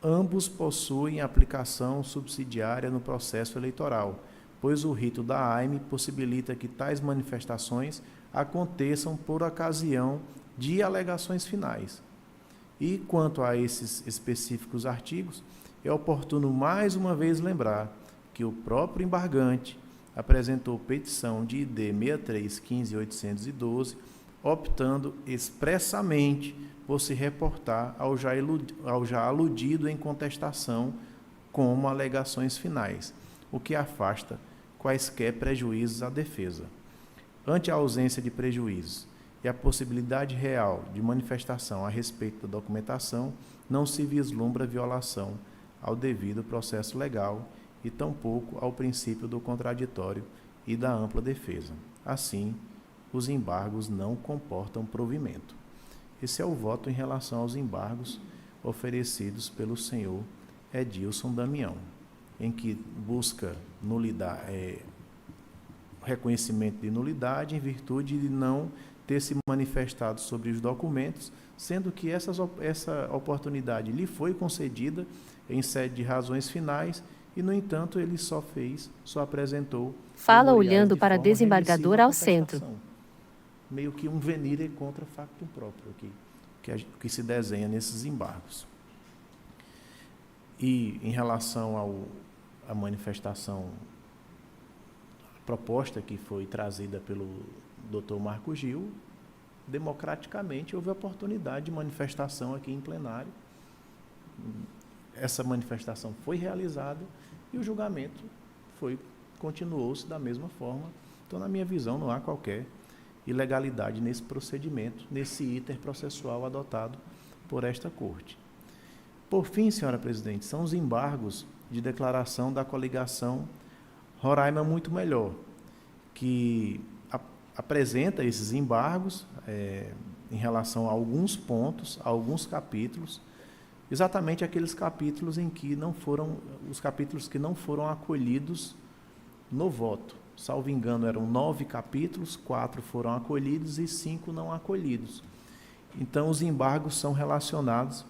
ambos possuem aplicação subsidiária no processo eleitoral, pois o rito da AIME possibilita que tais manifestações aconteçam por ocasião de alegações finais. E, quanto a esses específicos artigos, é oportuno mais uma vez lembrar que o próprio embargante apresentou petição de ID 63.15.812, optando expressamente por se reportar ao já aludido em contestação como alegações finais, o que afasta quaisquer prejuízos à defesa. Ante a ausência de prejuízos e a possibilidade real de manifestação a respeito da documentação, não se vislumbra violação ao devido processo legal e tampouco ao princípio do contraditório e da ampla defesa. Assim, os embargos não comportam provimento. Esse é o voto em relação aos embargos oferecidos pelo senhor Edilson Damião, em que busca reconhecimento de nulidade em virtude de não ter se manifestado sobre os documentos, sendo que essa oportunidade lhe foi concedida em sede de razões finais e, no entanto, ele só apresentou... Fala memoriais olhando de para a forma desembargadora remissiva à ao contestação. centro. Meio que um venire contra factum próprio aqui, que se desenha nesses embargos. E, em relação à manifestação, a proposta que foi trazida pelo Dr. Marco Gil, democraticamente houve oportunidade de manifestação aqui em plenário. Essa manifestação foi realizada e o julgamento continuou-se da mesma forma. Então, na minha visão, não há qualquer ilegalidade nesse procedimento, nesse iter processual adotado por esta Corte. Por fim, senhora presidente, são os embargos de declaração da coligação Roraima Muito Melhor, que apresenta esses embargos em relação a alguns pontos, a alguns capítulos, exatamente aqueles capítulos os capítulos que não foram acolhidos no voto. Salvo engano, eram 9 capítulos, 4 foram acolhidos e 5 não acolhidos. Então, os embargos são relacionados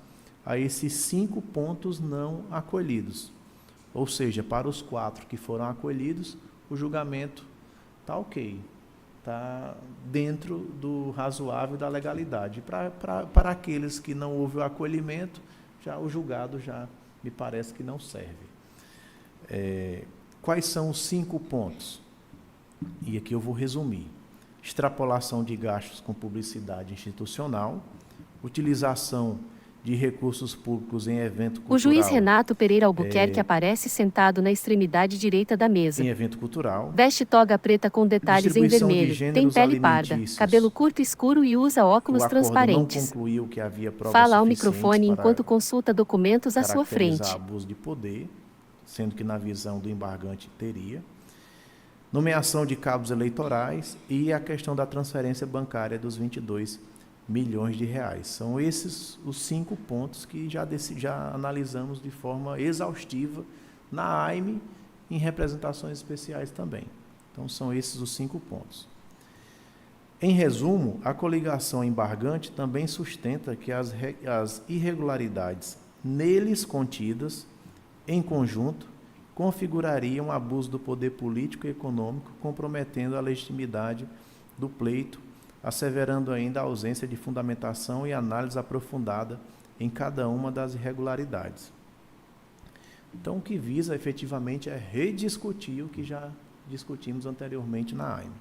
a esses 5 pontos não acolhidos. Ou seja, para os 4 que foram acolhidos, o julgamento está ok, está dentro do razoável da legalidade. Para aqueles que não houve o acolhimento, o julgado já me parece que não serve. Quais são os 5 pontos? E aqui eu vou resumir. Extrapolação de gastos com publicidade institucional, utilização de recursos públicos em evento cultural. O juiz Renato Pereira Albuquerque aparece sentado na extremidade direita da mesa. Em evento cultural. Veste toga preta com detalhes em Distribuição de vermelho, tem gêneros pele parda, alimentícios. cabelo curto escuro e usa óculos O acordo transparentes. não concluiu que havia provas Fala ao suficientes microfone para enquanto consulta documentos à sua caracterizar frente. abuso de poder, sendo que na visão do embargante teria. Nomeação de cabos eleitorais e a questão da transferência bancária dos 22 milhões de reais. São esses os 5 pontos que já analisamos de forma exaustiva na AIME, em representações especiais também. Então, são esses os 5 pontos. Em resumo, a coligação embargante também sustenta que as irregularidades neles contidas, em conjunto, configurariam um abuso do poder político e econômico, comprometendo a legitimidade do pleito, asseverando ainda a ausência de fundamentação e análise aprofundada em cada uma das irregularidades. Então, o que visa efetivamente é rediscutir o que já discutimos anteriormente na AIME.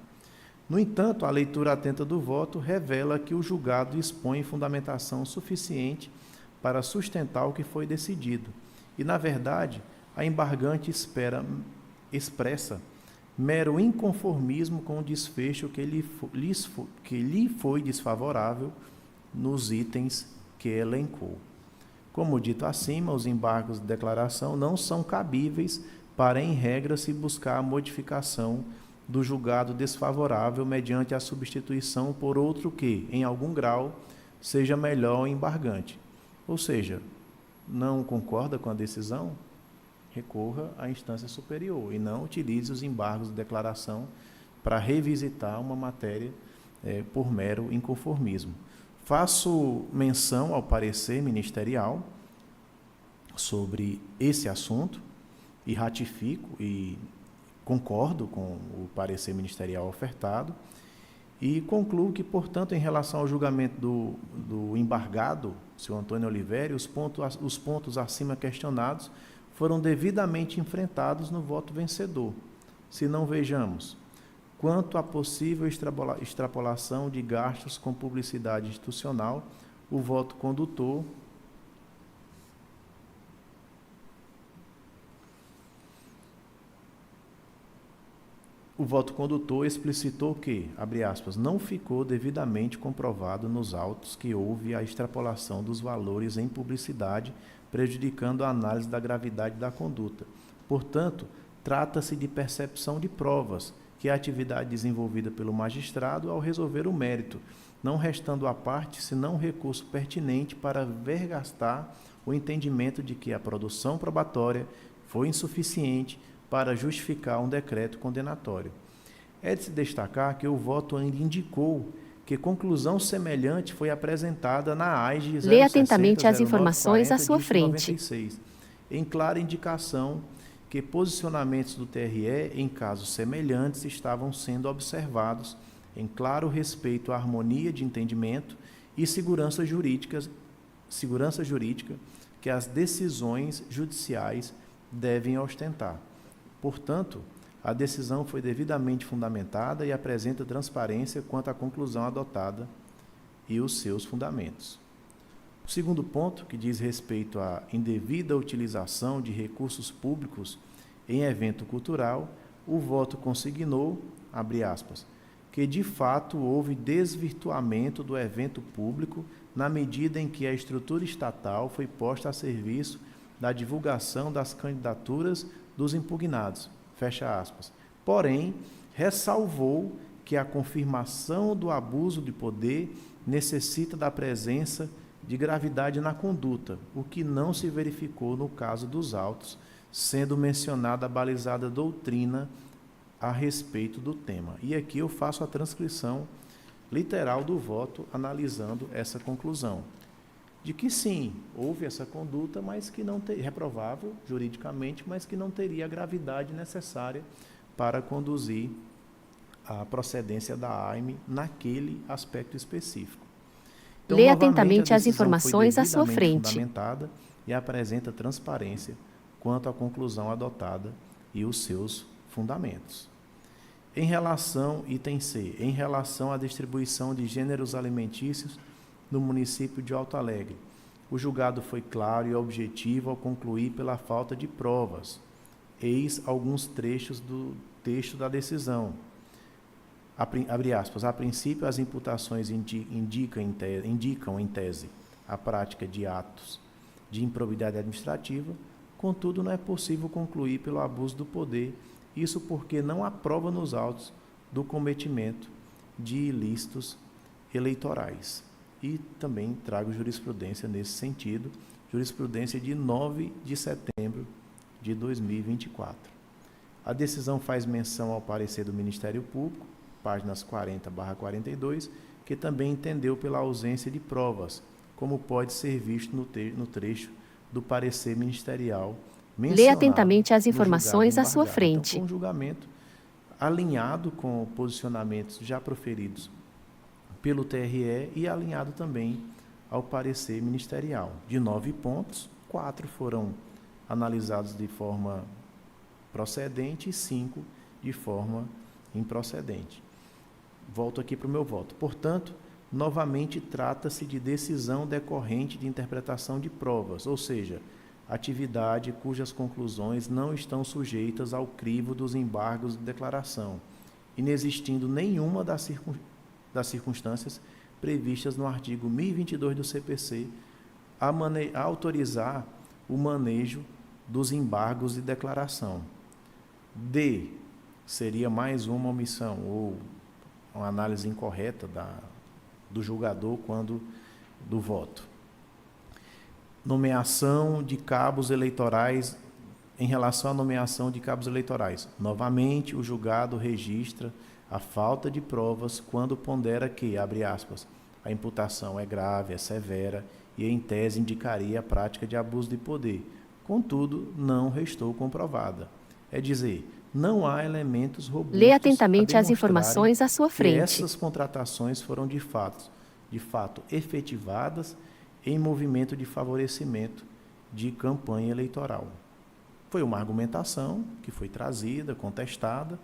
No entanto, a leitura atenta do voto revela que o julgado expõe fundamentação suficiente para sustentar o que foi decidido. E, na verdade, a embargante expressa mero inconformismo com o desfecho que lhe foi desfavorável nos itens que elencou. Como dito acima, os embargos de declaração não são cabíveis para, em regra, se buscar a modificação do julgado desfavorável mediante a substituição por outro que, em algum grau, seja melhor ao embargante. Ou seja, não concorda com a decisão? Recorra à instância superior e não utilize os embargos de declaração para revisitar uma matéria por mero inconformismo. Faço menção ao parecer ministerial sobre esse assunto e ratifico e concordo com o parecer ministerial ofertado e concluo que, portanto, em relação ao julgamento do embargado, senhor Antônio Oliveira, os pontos acima questionados foram devidamente enfrentados no voto vencedor. Se não vejamos, quanto à possível extrapolação de gastos com publicidade institucional, o voto condutor explicitou que, abre aspas, não ficou devidamente comprovado nos autos que houve a extrapolação dos valores em publicidade, prejudicando a análise da gravidade da conduta. Portanto, trata-se de percepção de provas, que é a atividade desenvolvida pelo magistrado ao resolver o mérito, não restando à parte senão recurso pertinente para vergastar o entendimento de que a produção probatória foi insuficiente para justificar um decreto condenatório. É de se destacar que o voto ainda indicou que conclusão semelhante foi apresentada na AIGE 060 Lê atentamente as 0940 informações à sua de frente. 96, em clara indicação que posicionamentos do TRE em casos semelhantes estavam sendo observados em claro respeito à harmonia de entendimento e segurança jurídica que as decisões judiciais devem ostentar. Portanto, a decisão foi devidamente fundamentada e apresenta transparência quanto à conclusão adotada e os seus fundamentos. O segundo ponto, que diz respeito à indevida utilização de recursos públicos em evento cultural, o voto consignou, abre aspas, que de fato houve desvirtuamento do evento público na medida em que a estrutura estatal foi posta a serviço da divulgação das candidaturas dos impugnados, fecha aspas. Porém, ressalvou que a confirmação do abuso de poder necessita da presença de gravidade na conduta, o que não se verificou no caso dos autos, sendo mencionada a balizada doutrina a respeito do tema. E aqui eu faço a transcrição literal do voto, analisando essa conclusão. De que sim, houve essa conduta, mas que não teria, reprovável juridicamente, mas que não teria a gravidade necessária para conduzir a procedência da AIME naquele aspecto específico. Então, Lê novamente, atentamente a as decisão informações foi à sua devidamente frente. fundamentada e apresenta transparência quanto à conclusão adotada e os seus fundamentos. Em relação, item C, em relação à distribuição de gêneros alimentícios no município de Alto Alegre, o julgado foi claro e objetivo ao concluir pela falta de provas. Eis alguns trechos do texto da decisão. Abre aspas, a princípio as imputações indicam em tese a prática de atos de improbidade administrativa, contudo não é possível concluir pelo abuso do poder, isso porque não há prova nos autos do cometimento de ilícitos eleitorais. E também trago jurisprudência nesse sentido, jurisprudência de 9 de setembro de 2024. A decisão faz menção ao parecer do Ministério Público, páginas 40/42, que também entendeu pela ausência de provas, como pode ser visto no trecho do parecer ministerial mencionado. Lê atentamente as no informações julgado à sua embargado. frente. Então, foi um julgamento alinhado com posicionamentos já proferidos pelo TRE e alinhado também ao parecer ministerial. De 9 pontos, 4 foram analisados de forma procedente e 5 de forma improcedente. Volto aqui para o meu voto. Portanto, novamente trata-se de decisão decorrente de interpretação de provas, ou seja, atividade cujas conclusões não estão sujeitas ao crivo dos embargos de declaração, inexistindo nenhuma das circunstâncias previstas no artigo 1022 do CPC a autorizar o manejo dos embargos de declaração. D seria mais uma omissão ou uma análise incorreta do julgador quando do voto. Nomeação de cabos eleitorais. Em relação à nomeação de cabos eleitorais, novamente o julgado registra a falta de provas quando pondera que, abre aspas, a imputação é grave, é severa e, em tese, indicaria a prática de abuso de poder. Contudo, não restou comprovada. É dizer, não há elementos robustos. Lê atentamente a as informações à sua que frente. essas contratações foram de fato efetivadas em movimento de favorecimento de campanha eleitoral. Foi uma argumentação que foi trazida, contestada,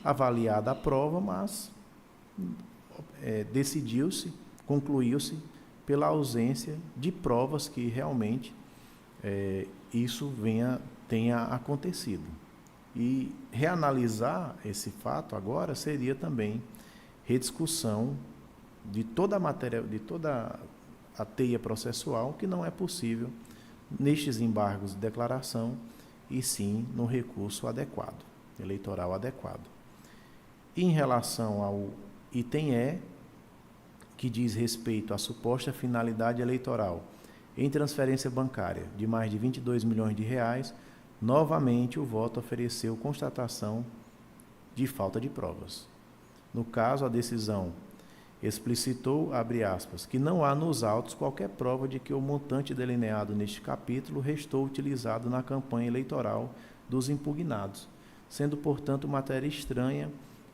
avaliada a prova, mas decidiu-se, concluiu-se pela ausência de provas que realmente isso tenha acontecido. E reanalisar esse fato agora seria também rediscussão de toda a matéria, de toda a teia processual, que não é possível nestes embargos de declaração, e sim no recurso adequado, eleitoral adequado. Em relação ao item E, que diz respeito à suposta finalidade eleitoral em transferência bancária de mais de 22 milhões de reais, novamente o voto ofereceu constatação de falta de provas. No caso, a decisão explicitou, abre aspas, que não há nos autos qualquer prova de que o montante delineado neste capítulo restou utilizado na campanha eleitoral dos impugnados, sendo, portanto, matéria estranha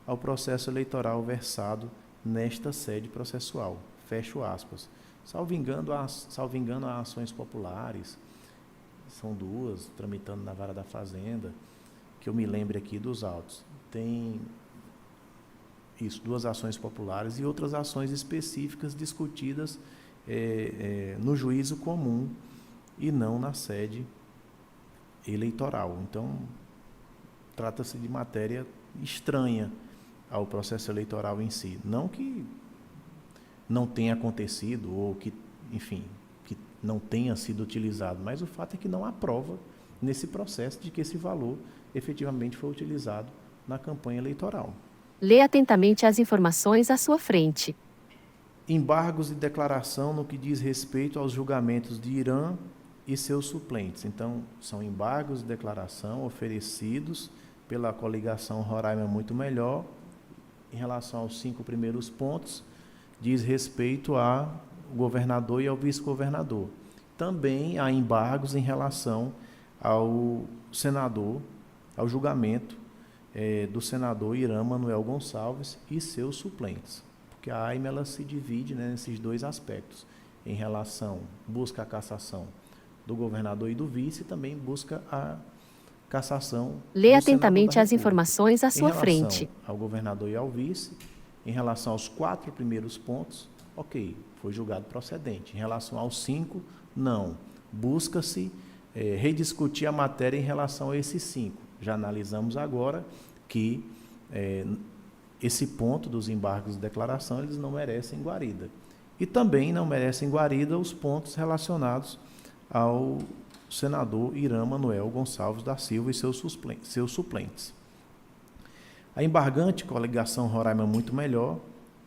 ao processo eleitoral versado nesta sede processual. Fecho aspas. Salvo engano, há ações populares, são duas, tramitando na Vara da Fazenda, que eu me lembre aqui dos autos. Tem isso, duas ações populares e outras ações específicas discutidas no juízo comum e não na sede eleitoral. Então, trata-se de matéria estranha ao processo eleitoral em si. Não que não tenha acontecido ou que, enfim, que não tenha sido utilizado, mas o fato é que não há prova nesse processo de que esse valor efetivamente foi utilizado na campanha eleitoral. Lê atentamente as informações à sua frente. Embargos de declaração no que diz respeito aos julgamentos de Irã e seus suplentes. Então, são embargos de declaração oferecidos pela coligação Roraima Muito Melhor. Em relação aos 5 primeiros pontos, diz respeito ao governador e ao vice-governador. Também há embargos em relação ao senador, ao julgamento do senador Irã Manuel Gonçalves e seus suplentes, porque a AIME ela se divide, nesses dois aspectos, em relação, busca a cassação do governador e do vice, e também busca a cassação Lê do atentamente senador da as República. informações à sua Em frente. relação ao governador e ao vice, em relação aos 4 primeiros pontos, ok, foi julgado procedente. Em relação aos 5, não. Busca-se rediscutir a matéria em relação a esses 5. Já analisamos agora que esse ponto dos embargos de declaração, eles não merecem guarida. E também não merecem guarida os pontos relacionados ao senador Irã Manuel Gonçalves da Silva e seus suplentes. A embargante coligação Roraima Muito Melhor,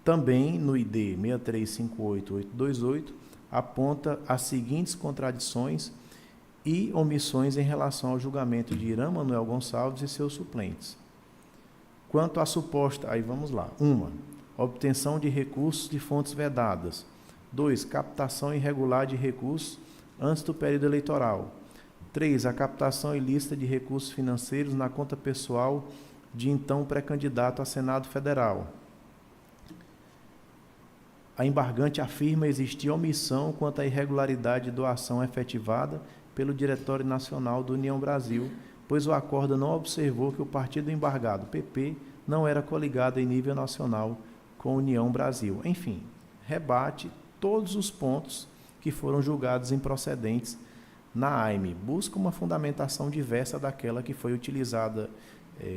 também no ID 6358828, aponta as seguintes contradições e omissões em relação ao julgamento de Irã Manuel Gonçalves e seus suplentes. Quanto à suposta, aí vamos lá, 1. Obtenção de recursos de fontes vedadas. 2. Captação irregular de recursos antes do período eleitoral. 3. A captação ilícita de recursos financeiros na conta pessoal de então pré-candidato a Senado Federal. A embargante afirma existir omissão quanto à irregularidade de doação efetivada pelo Diretório Nacional do União Brasil, pois o acórdão não observou que o partido embargado, PP, não era coligado em nível nacional com a União Brasil. Enfim, rebate todos os pontos que foram julgados improcedentes na AIME. Busca uma fundamentação diversa daquela que foi utilizada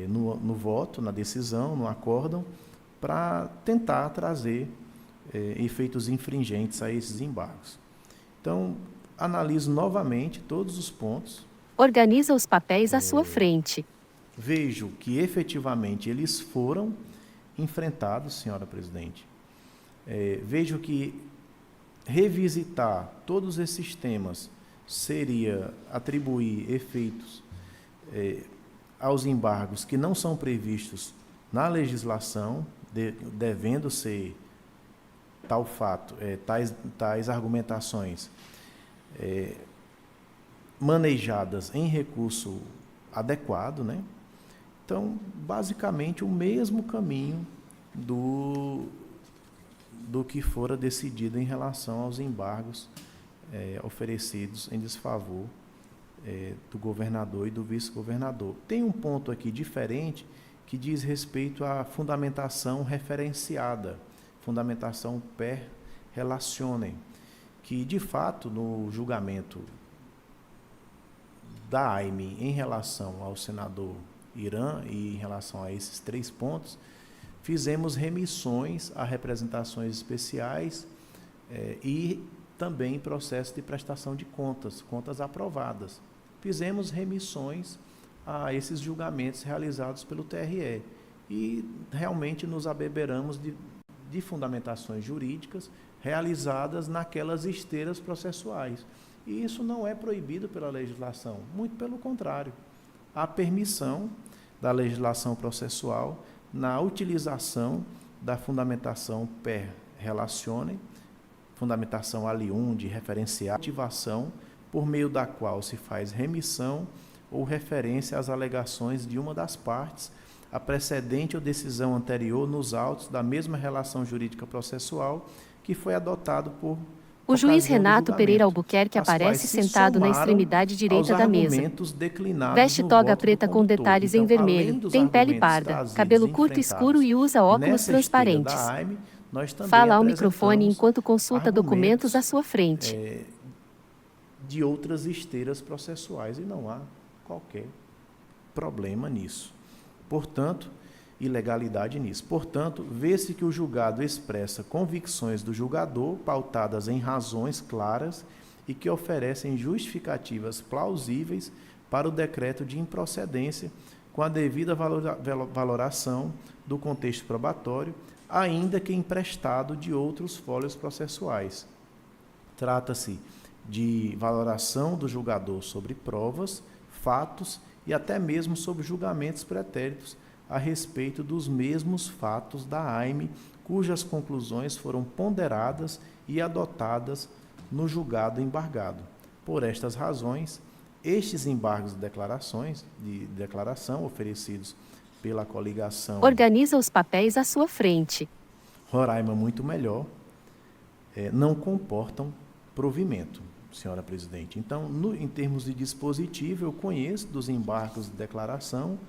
no voto, na decisão, no acórdão, para tentar trazer efeitos infringentes a esses embargos. Então, analiso novamente todos os pontos. Organiza os papéis à sua frente. Vejo que efetivamente eles foram enfrentados, senhora presidente. Vejo que revisitar todos esses temas seria atribuir efeitos aos embargos que não são previstos na legislação, devendo ser tal fato, tais argumentações manejadas em recurso adequado, né? Então, basicamente, o mesmo caminho do que fora decidido em relação aos embargos oferecidos em desfavor do governador e do vice-governador. Tem um ponto aqui diferente que diz respeito à fundamentação referenciada, fundamentação per relationem, que, de fato, no julgamento da AIME em relação ao senador Irã e em relação a esses 3 pontos, fizemos remissões a representações especiais e também processo de prestação de contas, contas aprovadas. Fizemos remissões a esses julgamentos realizados pelo TRE e realmente nos abeberamos de fundamentações jurídicas realizadas naquelas esteiras processuais. E isso não é proibido pela legislação, muito pelo contrário. Há permissão da legislação processual na utilização da fundamentação per relationem, fundamentação ali de referenciar ativação, por meio da qual se faz remissão ou referência às alegações de uma das partes, a precedente ou decisão anterior nos autos da mesma relação jurídica processual que foi adotado por o juiz Renato Pereira Albuquerque aparece sentado na extremidade direita da mesa. Veste toga preta com detalhes em vermelho, tem pele parda, cabelo curto escuro e usa óculos transparentes. Fala ao microfone enquanto consulta documentos à sua frente. De outras esteiras processuais, e não há qualquer problema nisso. Portanto, ilegalidade nisso. Portanto, vê-se que o julgado expressa convicções do julgador pautadas em razões claras e que oferecem justificativas plausíveis para o decreto de improcedência com a devida valoração do contexto probatório, ainda que emprestado de outros fólios processuais. Trata-se de valoração do julgador sobre provas, fatos e até mesmo sobre julgamentos pretéritos a respeito dos mesmos fatos da AIME, cujas conclusões foram ponderadas e adotadas no julgado embargado. Por estas razões, estes embargos de declaração oferecidos pela coligação... Organiza os papéis à sua frente. Roraima muito melhor, não comportam provimento, senhora presidente. Então, em termos de dispositivo, eu conheço dos embargos de declaração,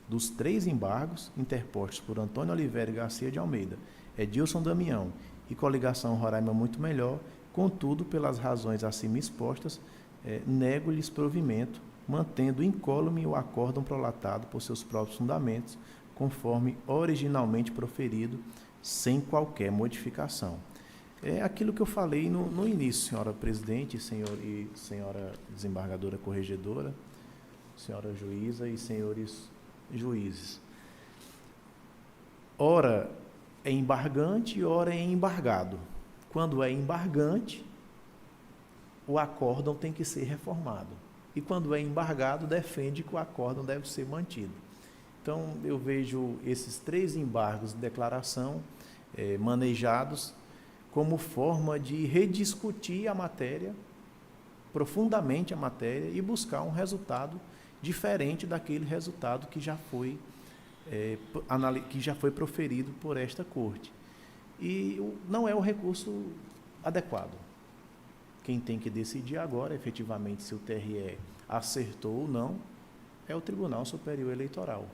dos 3 embargos interpostos por Antônio Oliveira Garcia de Almeida, Edilson Damião e coligação Roraima muito melhor, contudo, pelas razões acima expostas, nego-lhes provimento, mantendo incólume o acórdão prolatado por seus próprios fundamentos, conforme originalmente proferido, sem qualquer modificação. É aquilo que eu falei no início, senhora presidente, senhora desembargadora corregedora, senhora juíza e senhores juízes. Ora é embargante e ora é embargado. Quando é embargante, o acórdão tem que ser reformado. E quando é embargado, defende que o acórdão deve ser mantido. Então, eu vejo esses 3 embargos de declaração manejados como forma de rediscutir a matéria, profundamente a matéria, e buscar um resultado diferente daquele resultado que já foi proferido por esta Corte. E não é o recurso adequado. quem tem que decidir agora, efetivamente, se o TRE acertou ou não, é o Tribunal Superior Eleitoral,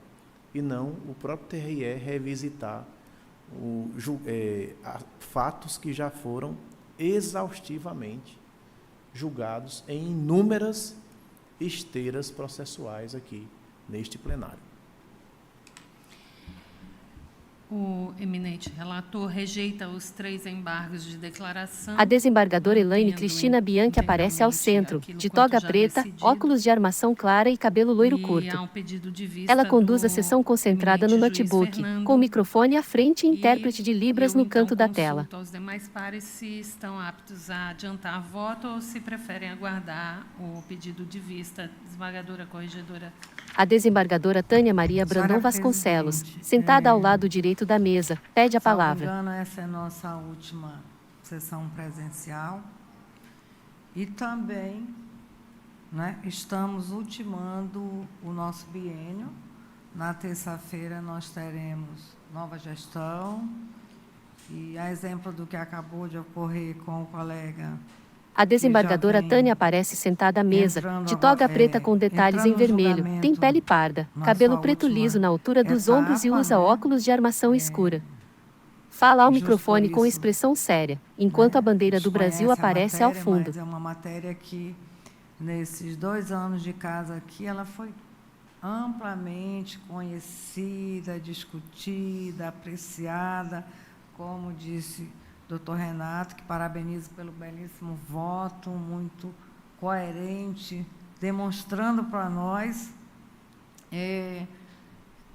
e não o próprio TRE revisitar fatos que já foram exaustivamente julgados em inúmeras esteiras processuais aqui neste plenário. O eminente relator rejeita os 3 embargos de declaração. A desembargadora Elaine mantendo Cristina Bianchi aparece ao integralmente centro, aquilo de quanto toga já preta, decidido. óculos de armação clara e cabelo loiro E curto. há um pedido de vista Ela conduz a do sessão concentrada no eminente juiz notebook, Fernando, com o microfone à frente e e intérprete de Libras eu, no canto então, da tela. consulto aos demais pares se estão aptos a adiantar voto ou se preferem aguardar o pedido de vista. Desembargadora corregedora. A desembargadora Tânia Maria Brandão Senhora Vasconcelos, presidente, sentada ao lado direito da mesa, pede a palavra. Salvo engano, essa é a nossa última sessão presencial. E também, né, estamos ultimando o nosso biênio. Na terça-feira nós teremos nova gestão. E a exemplo do que acabou de ocorrer com o colega... A desembargadora vem Tânia aparece sentada à mesa, de toga preta com detalhes em entrando no vermelho, tem julgamento pele parda, na cabelo sua preto última liso na altura dos etapa, ombros e usa né? óculos de armação escura. Fala ao Justo microfone por com isso, expressão séria, enquanto a bandeira do Brasil Desconhece a aparece ao matéria, fundo. Mas é uma matéria que, nesses 2 anos de casa aqui, ela foi amplamente conhecida, discutida, apreciada, como disse doutor Renato, que parabenizo pelo belíssimo voto, muito coerente, demonstrando para nós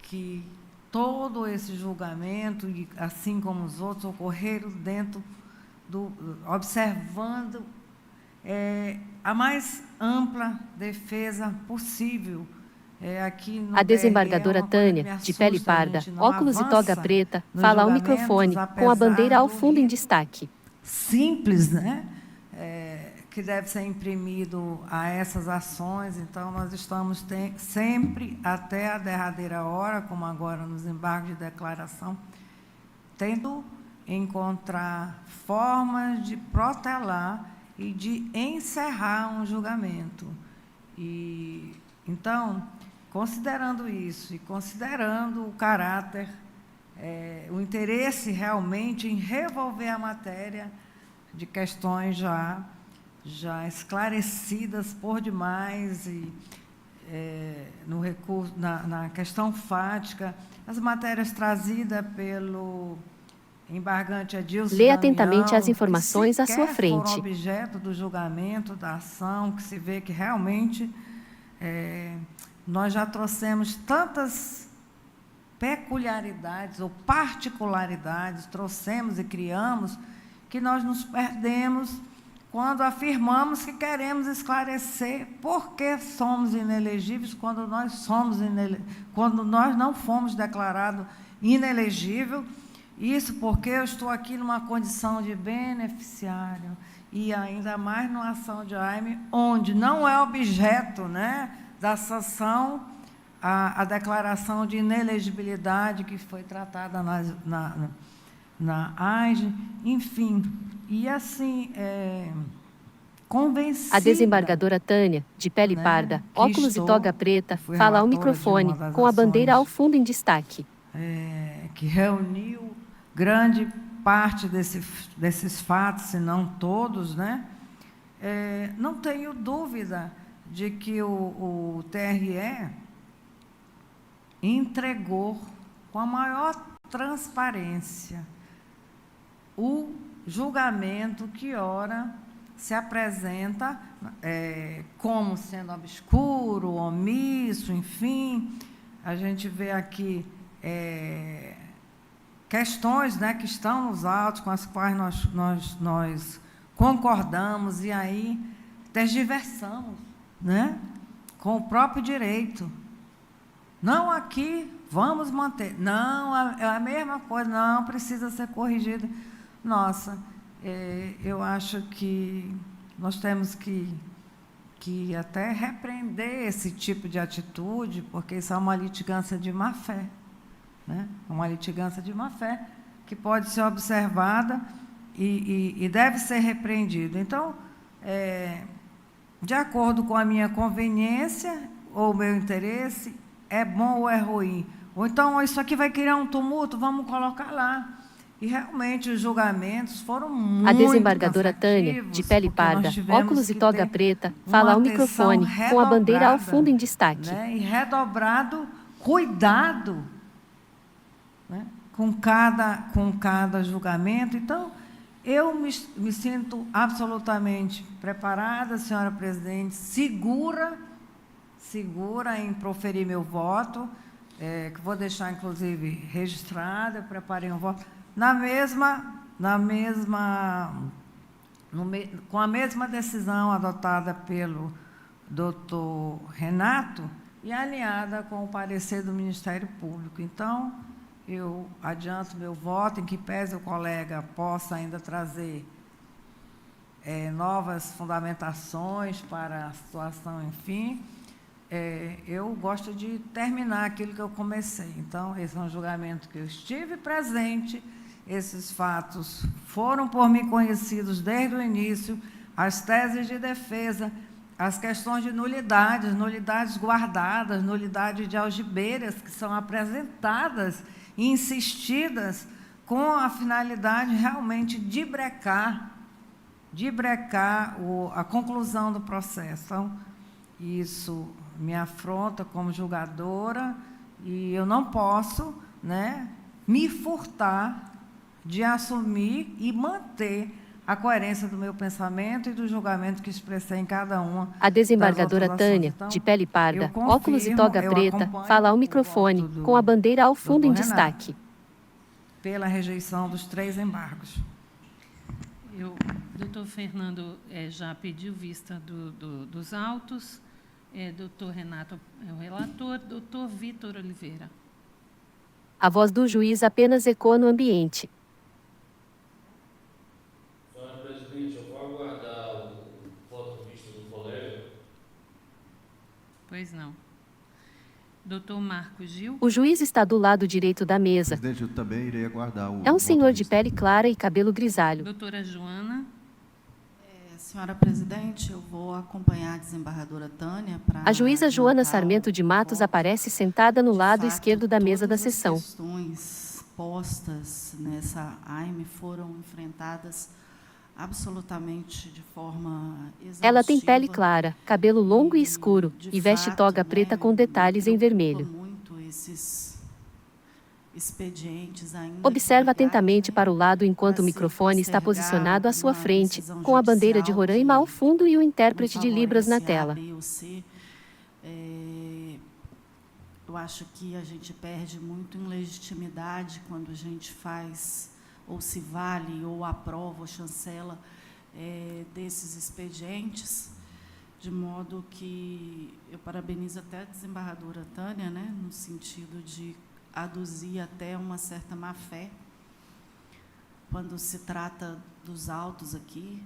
que todo esse julgamento, assim como os outros, ocorreram dentro observando a mais ampla defesa possível. Aqui no A desembargadora TRE, uma coisa que Tânia, me de pele assusta, a parda, gente não óculos e toga avança preta, nos fala ao julgamentos, microfone, com a apesar bandeira ao do fundo em rito destaque. simples, né? Que deve ser imprimido a essas ações. Então, nós estamos sempre, até a derradeira hora, como agora nos embargos de declaração, tendo encontrar formas de protelar e de encerrar um julgamento. E, então, considerando isso e considerando o caráter, o interesse realmente em revolver a matéria de questões já esclarecidas por demais, e no recurso, na questão fática, as matérias trazidas pelo embargante Adilson Lê Damião, atentamente as informações à que sua sequer frente. foram objeto do julgamento, da ação, que se vê que realmente nós já trouxemos tantas peculiaridades ou particularidades, trouxemos e criamos, que nós nos perdemos quando afirmamos que queremos esclarecer por que somos inelegíveis quando nós não fomos declarados inelegível. Isso porque eu estou aqui numa condição de beneficiário, e ainda mais numa ação de AIME, onde não é objeto, né, da sanção a declaração de inelegibilidade que foi tratada na AIGE, enfim. E assim, convencida... A desembargadora Tânia, de pele parda, óculos e toga preta, fala ao microfone, com a bandeira ao fundo em destaque. Que reuniu grande parte desses fatos, se não todos, né? Não tenho dúvida de que o TRE entregou com a maior transparência o julgamento que, ora, se apresenta como sendo obscuro, omisso, enfim. A gente vê aqui questões, né, que estão nos autos, com as quais nós concordamos, e aí tergiversamos, né, com o próprio direito. Não, aqui vamos manter. Não, é a mesma coisa, não, precisa ser corrigido. Nossa, eu acho que nós temos que até repreender esse tipo de atitude, porque isso é uma litigância de má-fé, né? Uma litigância de má-fé que pode ser observada e deve ser repreendido. Então, de acordo com a minha conveniência ou meu interesse, é bom ou é ruim. Ou então, isso aqui vai criar um tumulto, vamos colocar lá. E, realmente, os julgamentos foram muito A desembargadora Tânia, de pele parda, óculos e toga preta, fala ao microfone, com a bandeira ao fundo em destaque. Né, e redobrado cuidado, né, com cada julgamento. Então, eu me sinto absolutamente preparada, senhora presidente, segura em proferir meu voto, que vou deixar, inclusive, registrado. Eu preparei um voto com a mesma decisão adotada pelo doutor Renato e alinhada com o parecer do Ministério Público. Então, eu adianto meu voto, em que pese o colega possa ainda trazer novas fundamentações para a situação, enfim. Eu gosto de terminar aquilo que eu comecei. Então, esse é um julgamento que eu estive presente, esses fatos foram por mim conhecidos desde o início, as teses de defesa, as questões de nulidades guardadas, nulidade de algibeiras, que são apresentadas e insistidas com a finalidade realmente de brecar a conclusão do processo. Então, isso me afronta como julgadora e eu não posso, né, me furtar de assumir e manter a coerência do meu pensamento e do julgamento que expressei em cada uma. A desembargadora Tânia, de pele parda, óculos e toga preta, fala ao microfone, com a bandeira ao fundo em destaque. Pela rejeição dos 3 embargos. Doutor Fernando já pediu vista dos autos. Doutor Renato é o relator. Doutor Vitor Oliveira. A voz do juiz apenas ecoa no ambiente. Senhora presidente, eu vou aguardar o voto visto do colégio. Pois não. Doutor Marco Gil. O juiz está do lado direito da mesa. Presidente, eu também irei aguardar o É um senhor voto de visto. pele clara e cabelo grisalho. Doutora Joana. Senhora presidente, eu vou acompanhar a desembargadora Tânia para... A juíza Joana Sarmento de Matos aparece sentada no lado esquerdo da mesa da sessão. As questões postas nessa AIME foram enfrentadas absolutamente de forma exaustiva. Ela tem pele clara, cabelo longo e escuro, e veste toga preta com detalhes em vermelho. Muito esses expedientes ainda Observa atentamente para o lado enquanto o microfone está posicionado à sua frente, com a bandeira de Roraima ao fundo e o intérprete de Libras na tela. Eu acho que a gente perde muito em legitimidade quando a gente faz, ou se vale, ou aprova, ou chancela desses expedientes, de modo que eu parabenizo até a desembargadora Tânia, né, no sentido de aduzir até uma certa má-fé quando se trata dos autos aqui.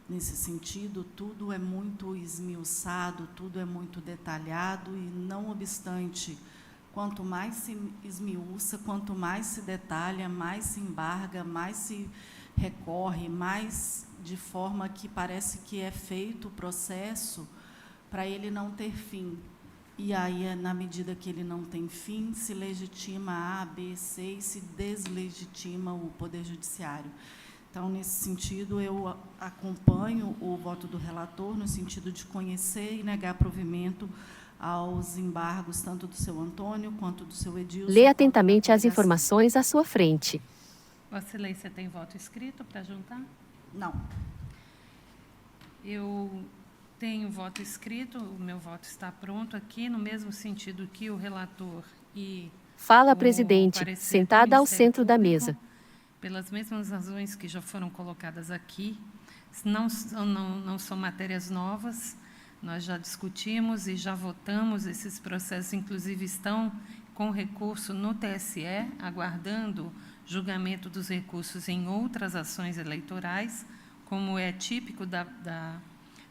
Nesse sentido, tudo é muito esmiuçado, tudo é muito detalhado e, não obstante, quanto mais se esmiuça, quanto mais se detalha, mais se embarga, mais se recorre, mais de forma que parece que é feito o processo para ele não ter fim. E aí, na medida que ele não tem fim, se legitima A, B, C e se deslegitima o Poder Judiciário. Então, nesse sentido, eu acompanho o voto do relator, no sentido de conhecer e negar provimento aos embargos, tanto do seu Antônio quanto do seu Edilson. Lê atentamente as informações à sua frente. Vossa Excelência tem voto escrito para juntar? Não. Eu tenho voto escrito, o meu voto está pronto aqui, no mesmo sentido que o relator e Fala a presidente, sentada ao centro da mesa. Pelas mesmas razões que já foram colocadas aqui, não são matérias novas, nós já discutimos e já votamos, esses processos, inclusive, estão com recurso no TSE, aguardando julgamento dos recursos em outras ações eleitorais, como é típico da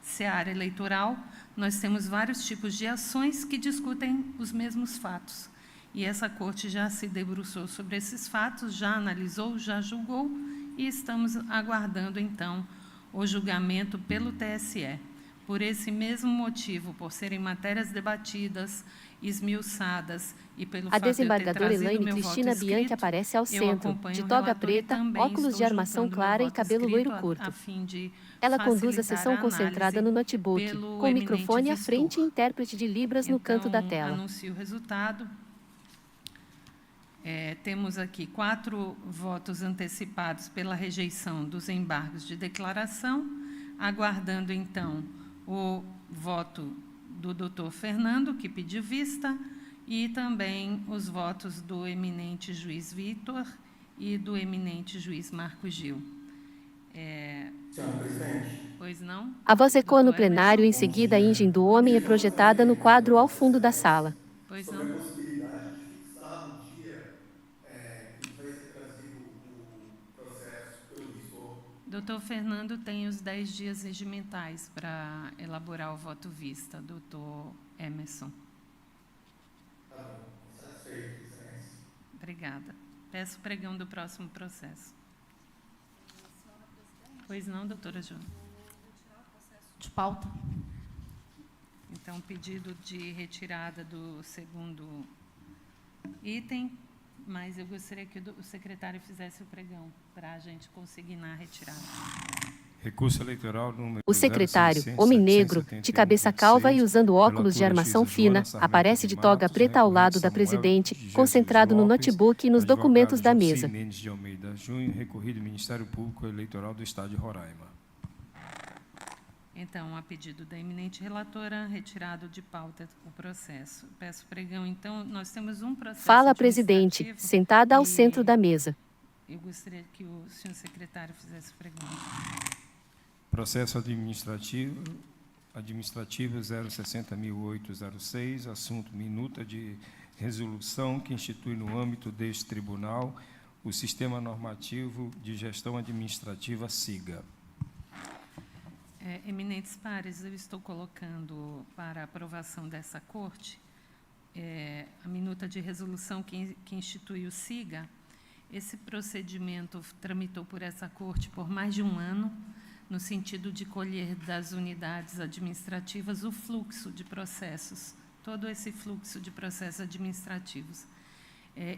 seara eleitoral. Nós temos vários tipos de ações que discutem os mesmos fatos. E essa corte já se debruçou sobre esses fatos, já analisou, já julgou, e estamos aguardando, então, o julgamento pelo TSE. Por esse mesmo motivo, por serem matérias debatidas, esmiuçadas e pelo A fato de eu ter desembargadora trazido Elaine meu voto Cristina Bianchi escrito, aparece ao eu centro, acompanho de o toga relator e preta, também óculos de estou armação juntando meu clara e voto cabelo escrito loiro curto. a fim de Ela conduz a facilitar sessão análise concentrada no notebook, pelo com o microfone à eminente frente e vistor. intérprete de Libras no canto da tela. Anuncio o resultado. Temos aqui 4 votos antecipados pela rejeição dos embargos de declaração, aguardando, então, o voto do doutor Fernando, que pediu vista, e também os votos do eminente juiz Vitor e do eminente juiz Marco Gil. Senhora presidente. Pois não? A voz ecoa no Doutor plenário, em Emerson? seguida a imagem do homem é projetada no quadro ao fundo da sala. Pois Sobre a não? possibilidade de fixar o dia que vai ser trazido o processo pelo vistor. Doutor Fernando tem os 10 dias regimentais para elaborar o voto vista. Doutor Emerson. Tá bom, satisfeito, excelência. Obrigada. Peço o pregão do próximo processo. Pois não, doutora Júlia? De pauta. Então, pedido de retirada do segundo item, mas eu gostaria que o secretário fizesse o pregão para a gente consignar a retirada. Recurso eleitoral número O secretário, 0600 homem negro, de cabeça calva e usando óculos de relatora armação X. fina, Joana Sarmento aparece de de toga Matos, preta ao lado recorrente da Samuel presidente, Jesus concentrado no Lopes, notebook e nos advogado documentos da José mesa. Mendes de Almeida Júnior, recorrido do Ministério Público Eleitoral do Estado de Roraima. Então, a pedido da eminente relatora, retirado de pauta o processo. Peço pregão, então, nós temos um processo Fala a presidente, administrativo sentada ao e centro da mesa. Eu gostaria que o senhor secretário fizesse o pregão. Processo administrativo 060.806, assunto minuta de resolução que institui no âmbito deste tribunal o Sistema Normativo de Gestão Administrativa SIGA. Eminentes pares, eu estou colocando para aprovação dessa corte a minuta de resolução que institui o SIGA. Esse procedimento tramitou por essa corte por mais de um ano, no sentido de colher das unidades administrativas o fluxo de processos, todo esse fluxo de processos administrativos,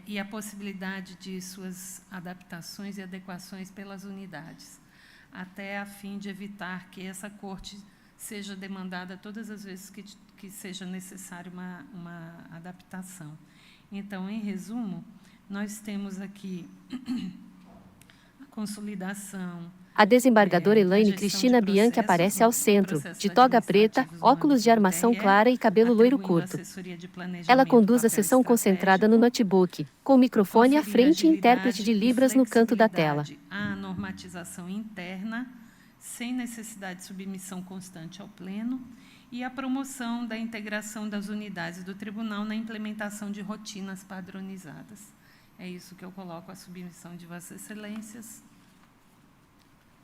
e a possibilidade de suas adaptações e adequações pelas unidades, até a fim de evitar que essa corte seja demandada todas as vezes que seja necessário uma adaptação. Então, em resumo, nós temos aqui a consolidação. A desembargadora Elaine Cristina Bianchi aparece ao centro, de toga preta, óculos de armação clara e cabelo loiro curto. Ela conduz a sessão concentrada no notebook, com o microfone à frente e intérprete de Libras no canto da tela. A normatização interna, sem necessidade de submissão constante ao Pleno, e a promoção da integração das unidades do Tribunal na implementação de rotinas padronizadas. É isso que eu coloco à submissão de Vossas Excelências.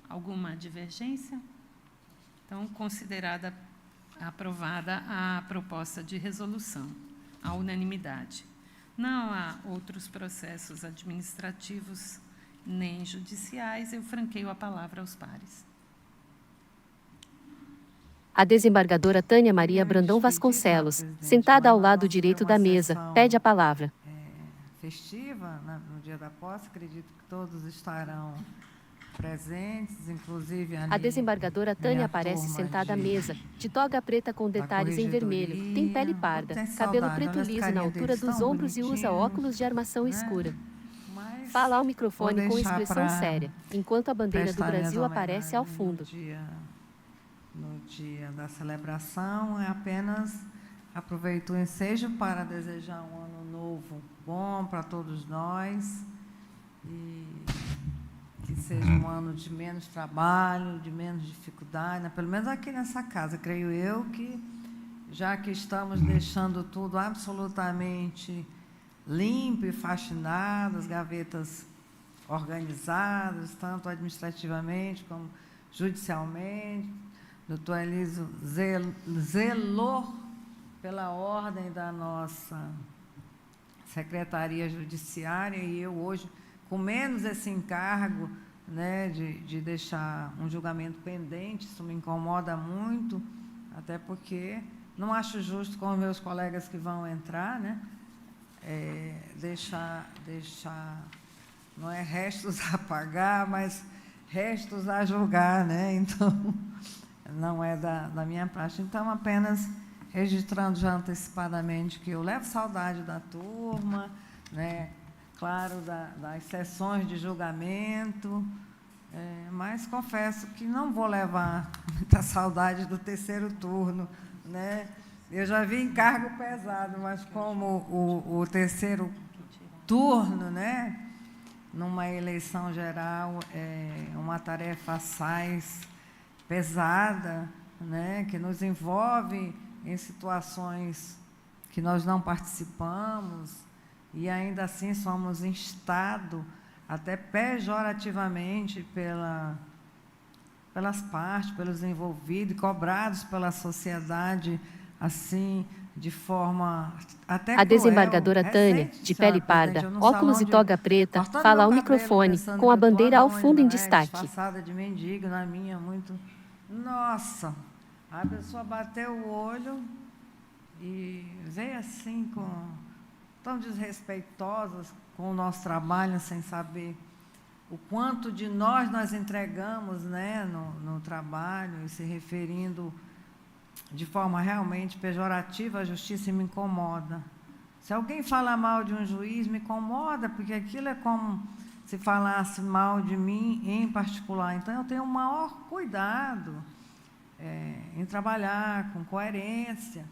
Alguma divergência? Então, considerada aprovada a proposta de resolução, à unanimidade. Não há outros processos administrativos nem judiciais, eu franqueio a palavra aos pares. A desembargadora Tânia Maria Brandão Vasconcelos, sentada ao lado direito da mesa, pede a palavra. Festiva, no dia da posse, acredito que todos estarão presentes, inclusive a desembargadora Tânia aparece sentada à mesa, de toga preta com detalhes em vermelho, tem pele parda, cabelo preto liso na altura dos ombros e usa óculos de armação escura. Fala ao microfone com expressão séria, enquanto a bandeira do Brasil aparece ao fundo. No dia da celebração, apenas aproveito o ensejo para desejar um ano novo bom para todos nós e que seja um ano de menos trabalho, de menos dificuldade, né? Pelo menos aqui nessa casa, creio eu que, já que estamos deixando tudo absolutamente limpo e faxinado, as gavetas organizadas, tanto administrativamente como judicialmente, doutor Elísio zelou pela ordem da nossa Secretaria Judiciária, e eu hoje, com menos esse encargo, né, de deixar um julgamento pendente, isso me incomoda muito, até porque não acho justo com os meus colegas que vão entrar, né, deixar, não é restos a pagar, mas restos a julgar, né, então, não é da minha parte. Então, apenas registrando já antecipadamente que eu levo saudade da turma, né, claro, das sessões de julgamento, mas confesso que não vou levar muita saudade do terceiro turno, né? Eu já vi encargo pesado, mas como o terceiro turno, né, numa eleição geral, é uma tarefa assaz pesada, né, que nos envolve em situações que nós não participamos, e ainda assim somos instados, até pejorativamente, pelas partes, pelos envolvidos, cobrados pela sociedade, assim, de forma até A cruel. desembargadora Tânia, Recente, de senhora pele parda, presidente, eu num óculos salão e de- toga preta, cortando fala ao meu cabelo, microfone, pensando com que a eu tô bandeira ao anônima, fundo em né, destaque. disfarçada de mendigo, na minha, muito... Nossa! A pessoa bateu o olho e veio assim, tão desrespeitosas com o nosso trabalho, sem saber o quanto de nós entregamos, né, no trabalho, e se referindo de forma realmente pejorativa à justiça, e me incomoda. Se alguém fala mal de um juiz, me incomoda, porque aquilo é como se falasse mal de mim em particular. Então, eu tenho o maior cuidado em trabalhar com coerência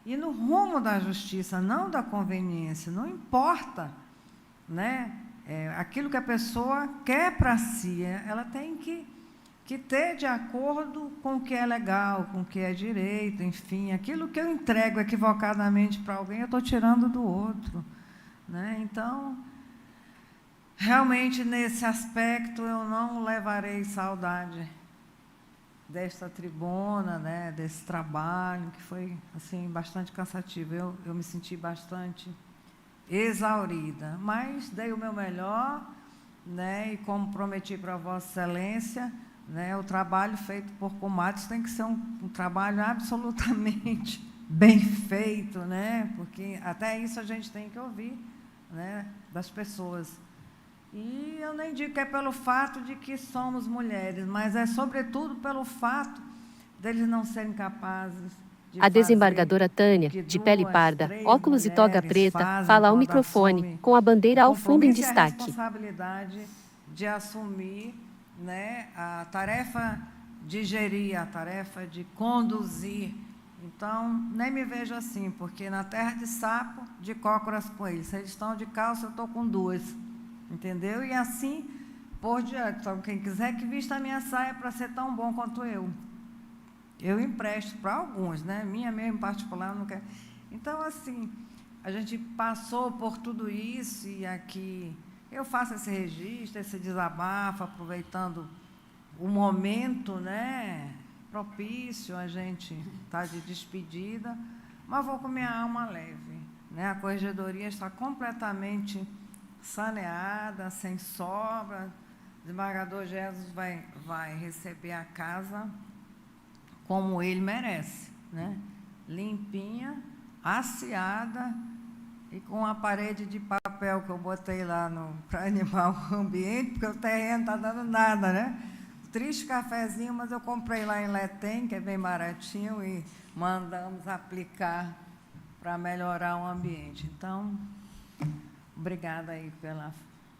e no rumo da justiça, não da conveniência. Não importa, né, aquilo que a pessoa quer para si, ela tem que ter de acordo com o que é legal, com o que é direito, enfim, aquilo que eu entrego equivocadamente para alguém, eu estou tirando do outro, né? Então, realmente, nesse aspecto, eu não levarei saudade desta tribuna, né, desse trabalho, que foi, assim, bastante cansativo. Eu me senti bastante exaurida, mas dei o meu melhor, né, e como prometi para Vossa Excelência, né, o trabalho feito por comadres tem que ser um trabalho absolutamente bem feito, né, porque até isso a gente tem que ouvir, né, das pessoas. E eu nem digo que é pelo fato de que somos mulheres, mas é sobretudo pelo fato deles não serem capazes de A desembargadora fazer Tânia, que de pele 2, parda, 3 óculos e toga mulheres preta, fazem fala ao quando microfone, assumem com a bandeira o ao fundo em compromisso e a destaque. responsabilidade de assumir, né, a tarefa de gerir, a tarefa de conduzir. Então, nem me vejo assim, porque na terra de sapo, de cócoras coelhos. Se eles estão de calça, eu estou com 2. Entendeu? E assim por diante. Então, quem quiser que vista a minha saia para ser tão bom quanto eu. Eu empresto para alguns, né? Minha mesmo em particular, não quero. Então, assim, a gente passou por tudo isso e aqui eu faço esse registro, esse desabafo, aproveitando o momento, né, propício, a gente está de despedida, mas vou com minha alma leve, né? A corregedoria está completamente saneada, sem sobra. O desembargador Jesus vai receber a casa como ele merece, né? Limpinha, asseada e com a parede de papel que eu botei lá para animar o ambiente, porque o terreno não está dando nada, né? Triste cafezinho, mas eu comprei lá em Letem, que é bem baratinho, e mandamos aplicar para melhorar o ambiente. Então, obrigada aí pela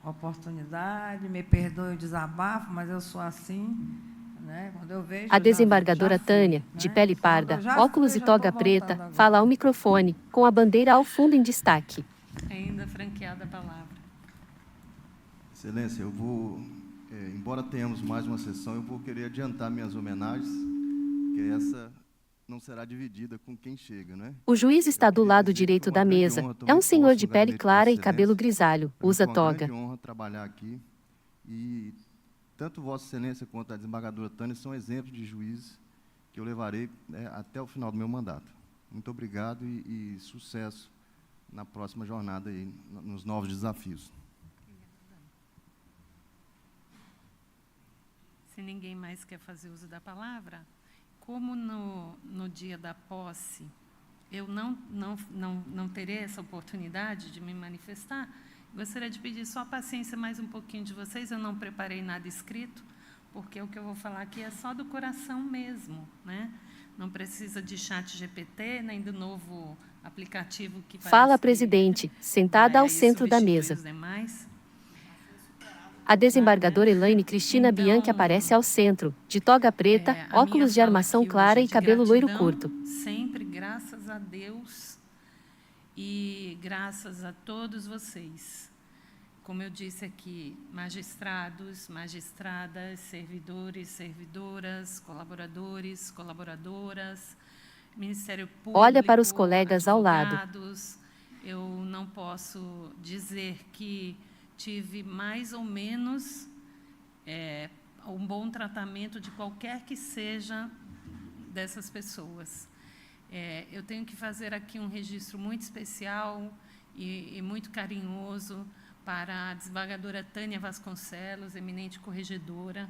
oportunidade, me perdoe o desabafo, mas eu sou assim, né? Quando eu vejo, A desembargadora Tânia, de pele parda, óculos e toga preta, fala ao microfone, com a bandeira ao fundo em destaque. Ainda franqueada a palavra. Excelência, eu vou, embora tenhamos mais uma sessão, eu vou querer adiantar minhas homenagens, que essa não será dividida com quem chega, né? O juiz está do lado direito da mesa. É um senhor de pele clara e cabelo grisalho, usa toga. É uma grande honra trabalhar aqui e tanto Vossa Excelência quanto a desembargadora Tânia são exemplos de juízes que eu levarei, né, até o final do meu mandato. Muito obrigado e sucesso na próxima jornada aí, nos novos desafios. Se ninguém mais quer fazer uso da palavra, como no dia da posse eu não terei essa oportunidade de me manifestar, gostaria de pedir só paciência mais um pouquinho de vocês. Eu não preparei nada escrito, porque o que eu vou falar aqui é só do coração mesmo, né? Não precisa de chat GPT, nem do novo aplicativo que parece Fala, que presidente, sentada vai ao centro da substituir mesa. os demais. A desembargadora Elaine Cristina Então, Bianchi aparece ao centro, de toga preta, a minha óculos de fala armação aqui clara hoje é e de cabelo loiro gratidão, curto. sempre graças a Deus e graças a todos vocês. Como eu disse aqui, magistrados, magistradas, servidores, servidoras, colaboradores, colaboradoras, Ministério Público, Olha para os colegas ao lado. advogados. Eu não posso dizer que tive mais ou menos um bom tratamento de qualquer que seja dessas pessoas. Eu tenho que fazer aqui um registro muito especial e muito carinhoso para a desembargadora Tânia Vasconcelos, eminente corregedora,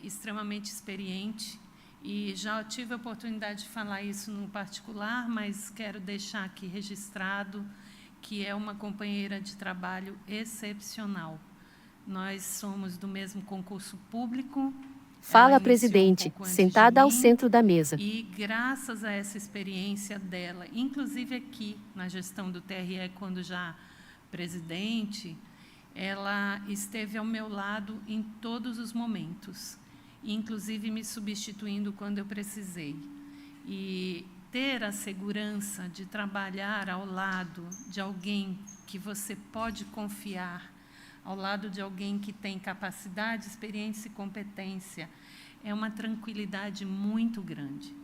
extremamente experiente, e já tive a oportunidade de falar isso no particular, mas quero deixar aqui registrado que é uma companheira de trabalho excepcional. Nós somos do mesmo concurso público. Fala, presidente, sentada ao centro da mesa. E graças a essa experiência dela, inclusive aqui na gestão do TRE, quando já presidente, ela esteve ao meu lado em todos os momentos, inclusive me substituindo quando eu precisei. E ter a segurança de trabalhar ao lado de alguém que você pode confiar, ao lado de alguém que tem capacidade, experiência e competência, é uma tranquilidade muito grande.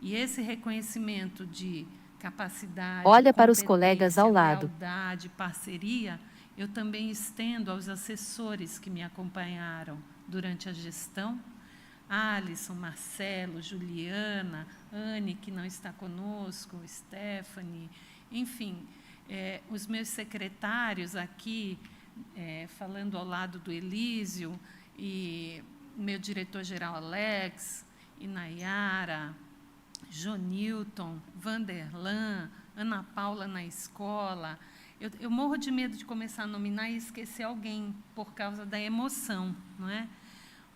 E esse reconhecimento de capacidade, olha para os colegas ao lado, lealdade, parceria, eu também estendo aos assessores que me acompanharam durante a gestão, Alisson, Marcelo, Juliana, Anne, que não está conosco, Stephanie, enfim, os meus secretários aqui, falando ao lado do Elísio, e meu diretor-geral Alex, e Nayara, Jonilton, Vanderlan, Ana Paula na escola. Eu morro de medo de começar a nominar e esquecer alguém por causa da emoção, não é?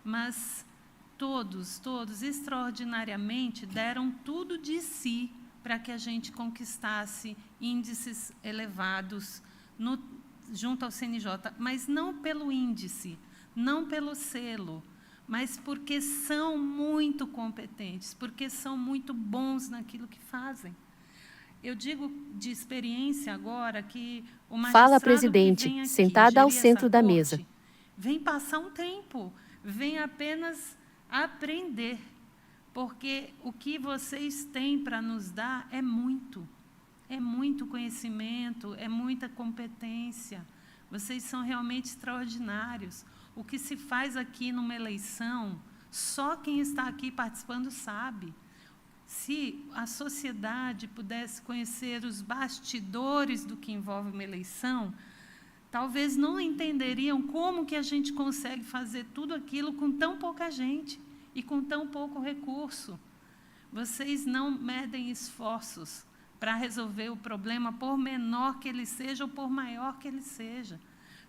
Mas todos, extraordinariamente, deram tudo de si para que a gente conquistasse índices elevados junto ao CNJ, mas não pelo índice, não pelo selo, mas porque são muito competentes, porque são muito bons naquilo que fazem. Eu digo de experiência agora que o magistrado fala, presidente, que vem aqui, sentada ao gerir centro essa da corte, mesa. Vem passar um tempo, vem apenas aprender, porque o que vocês têm para nos dar é muito conhecimento, é muita competência. Vocês são realmente extraordinários. O que se faz aqui numa eleição, só quem está aqui participando sabe. Se a sociedade pudesse conhecer os bastidores do que envolve uma eleição, talvez não entenderiam como que a gente consegue fazer tudo aquilo com tão pouca gente e com tão pouco recurso. Vocês não medem esforços para resolver o problema, por menor que ele seja ou por maior que ele seja.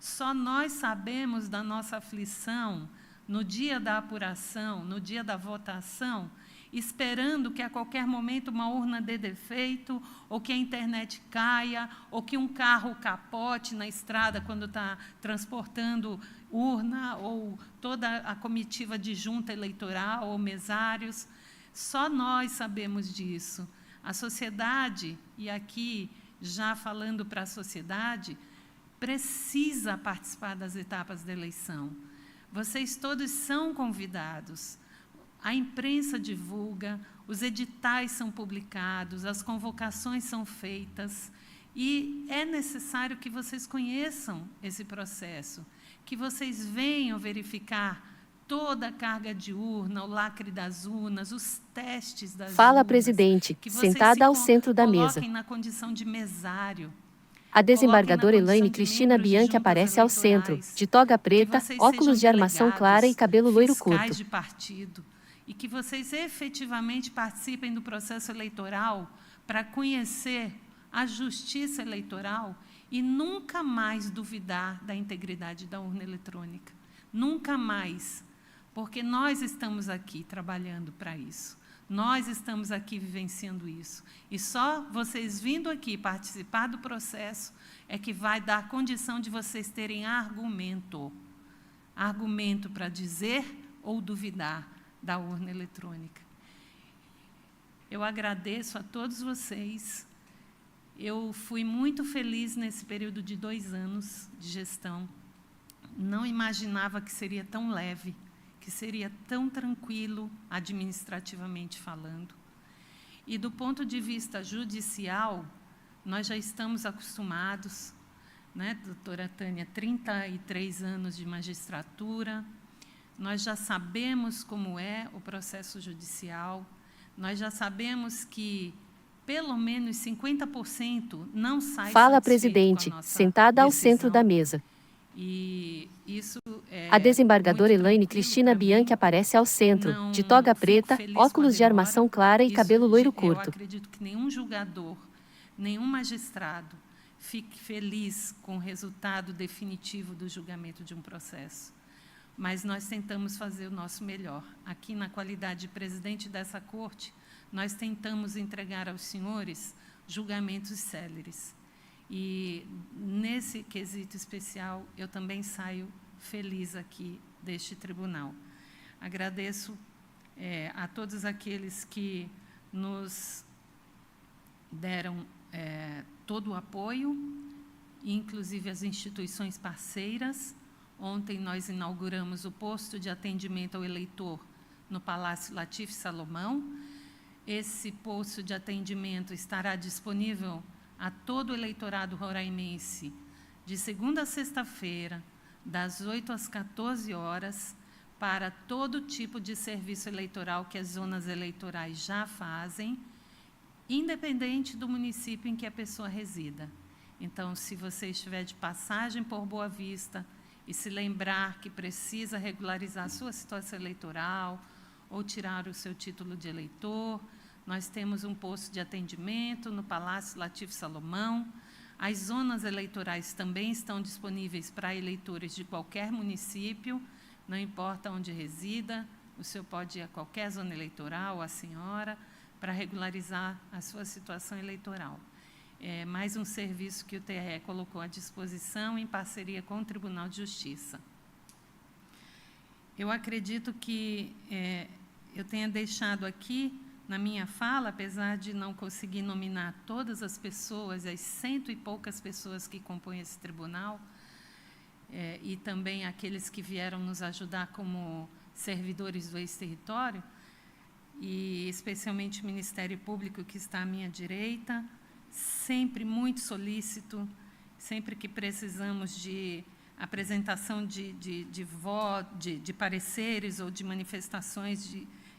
Só nós sabemos da nossa aflição no dia da apuração, no dia da votação, esperando que a qualquer momento uma urna dê defeito, ou que a internet caia, ou que um carro capote na estrada quando está transportando urna, ou toda a comitiva de junta eleitoral, ou mesários. Só nós sabemos disso. A sociedade, e aqui já falando para a sociedade, precisa participar das etapas da eleição. Vocês todos são convidados. A imprensa divulga, os editais são publicados, as convocações são feitas, e é necessário que vocês conheçam esse processo, que vocês venham verificar toda a carga de urna, o lacre das urnas, os testes das urnas. Fala, presidente, que vocês sentada ao centro da mesa. coloquem na condição de mesário. A desembargadora Coloquem na Elaine condição de Cristina membros de Bianchi juntas aparece ao centro, eleitorais, de toga que preta, vocês óculos de sejam armação delegados, clara e cabelo loiro fiscais curto. de partido, e que vocês efetivamente participem do processo eleitoral para conhecer a justiça eleitoral e nunca mais duvidar da integridade da urna eletrônica. Nunca mais, porque nós estamos aqui trabalhando para isso. Nós estamos aqui vivenciando isso. E só vocês vindo aqui participar do processo é que vai dar condição de vocês terem argumento. Argumento para dizer ou duvidar da urna eletrônica. Eu agradeço a todos vocês. Eu fui muito feliz nesse período de 2 anos de gestão. Não imaginava que seria tão leve, que seria tão tranquilo, administrativamente falando. E, do ponto de vista judicial, nós já estamos acostumados, né, doutora Tânia, 33 anos de magistratura, nós já sabemos como é o processo judicial, nós já sabemos que pelo menos 50% não sai Fala a satisfeito presidente, com a nossa sentada ao decisão. centro da mesa. E isso é A desembargadora muito Elaine tranquilo Cristina pra mim. Bianchi aparece ao centro, Não de toga fico preta, feliz com a óculos de demora. armação clara e Isso, cabelo loiro Eu curto. acredito que nenhum julgador, nenhum magistrado fique feliz com o resultado definitivo do julgamento de um processo. Mas nós tentamos fazer o nosso melhor. Aqui, na qualidade de presidente dessa corte, nós tentamos entregar aos senhores julgamentos céleres. E, nesse quesito especial, eu também saio feliz aqui deste tribunal. Agradeço a todos aqueles que nos deram todo o apoio, inclusive as instituições parceiras. Ontem nós inauguramos o posto de atendimento ao eleitor no Palácio Latif Salomão. Esse posto de atendimento estará disponível a todo o eleitorado roraimense, de segunda a sexta-feira, das 8 às 14 horas, para todo tipo de serviço eleitoral que as zonas eleitorais já fazem, independente do município em que a pessoa resida. Então, se você estiver de passagem por Boa Vista e se lembrar que precisa regularizar a sua situação eleitoral ou tirar o seu título de eleitor, nós temos um posto de atendimento no Palácio Latif Salomão. As zonas eleitorais também estão disponíveis para eleitores de qualquer município, não importa onde resida, o senhor pode ir a qualquer zona eleitoral, a senhora, para regularizar a sua situação eleitoral. É mais um serviço que o TRE colocou à disposição em parceria com o Tribunal de Justiça. Eu acredito que eu tenha deixado aqui, na minha fala, apesar de não conseguir nominar todas as pessoas, as 100 e poucas pessoas que compõem esse tribunal, e também aqueles que vieram nos ajudar como servidores do ex-território, e especialmente o Ministério Público, que está à minha direita, sempre muito solícito, sempre que precisamos de apresentação de pareceres ou de manifestações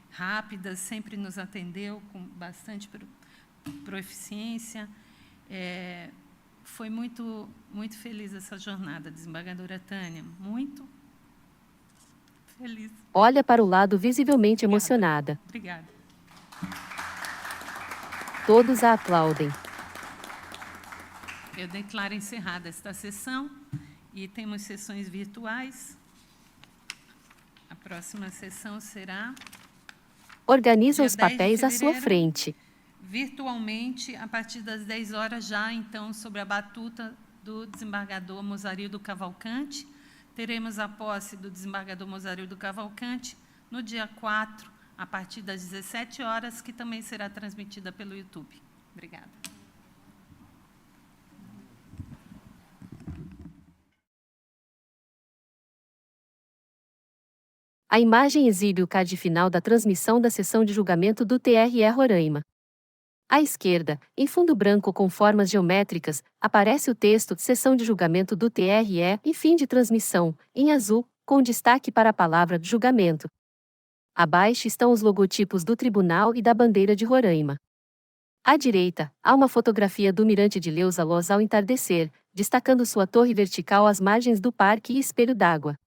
rápidas, sempre nos atendeu com bastante proficiência. Foi muito, muito feliz essa jornada, desembargadora Tânia, muito feliz. Olha para o lado visivelmente emocionada. Obrigada. Todos a aplaudem. Eu declaro encerrada esta sessão e temos sessões virtuais. A próxima sessão será... Organiza dia os 10 de papéis à sua fevereiro, frente. virtualmente, a partir das 10 horas, já, então, sob a batuta do desembargador Mozarildo Cavalcante. Teremos a posse do desembargador Mozarildo Cavalcante no dia 4, a partir das 17 horas, que também será transmitida pelo YouTube. Obrigada. A imagem exibe o card final da transmissão da sessão de julgamento do TRE Roraima. À esquerda, em fundo branco com formas geométricas, aparece o texto Sessão de julgamento do TRE e fim de transmissão, em azul, com destaque para a palavra julgamento. Abaixo estão os logotipos do tribunal e da bandeira de Roraima. À direita, há uma fotografia do Mirante de Leusa Luz ao entardecer, destacando sua torre vertical às margens do parque e espelho d'água.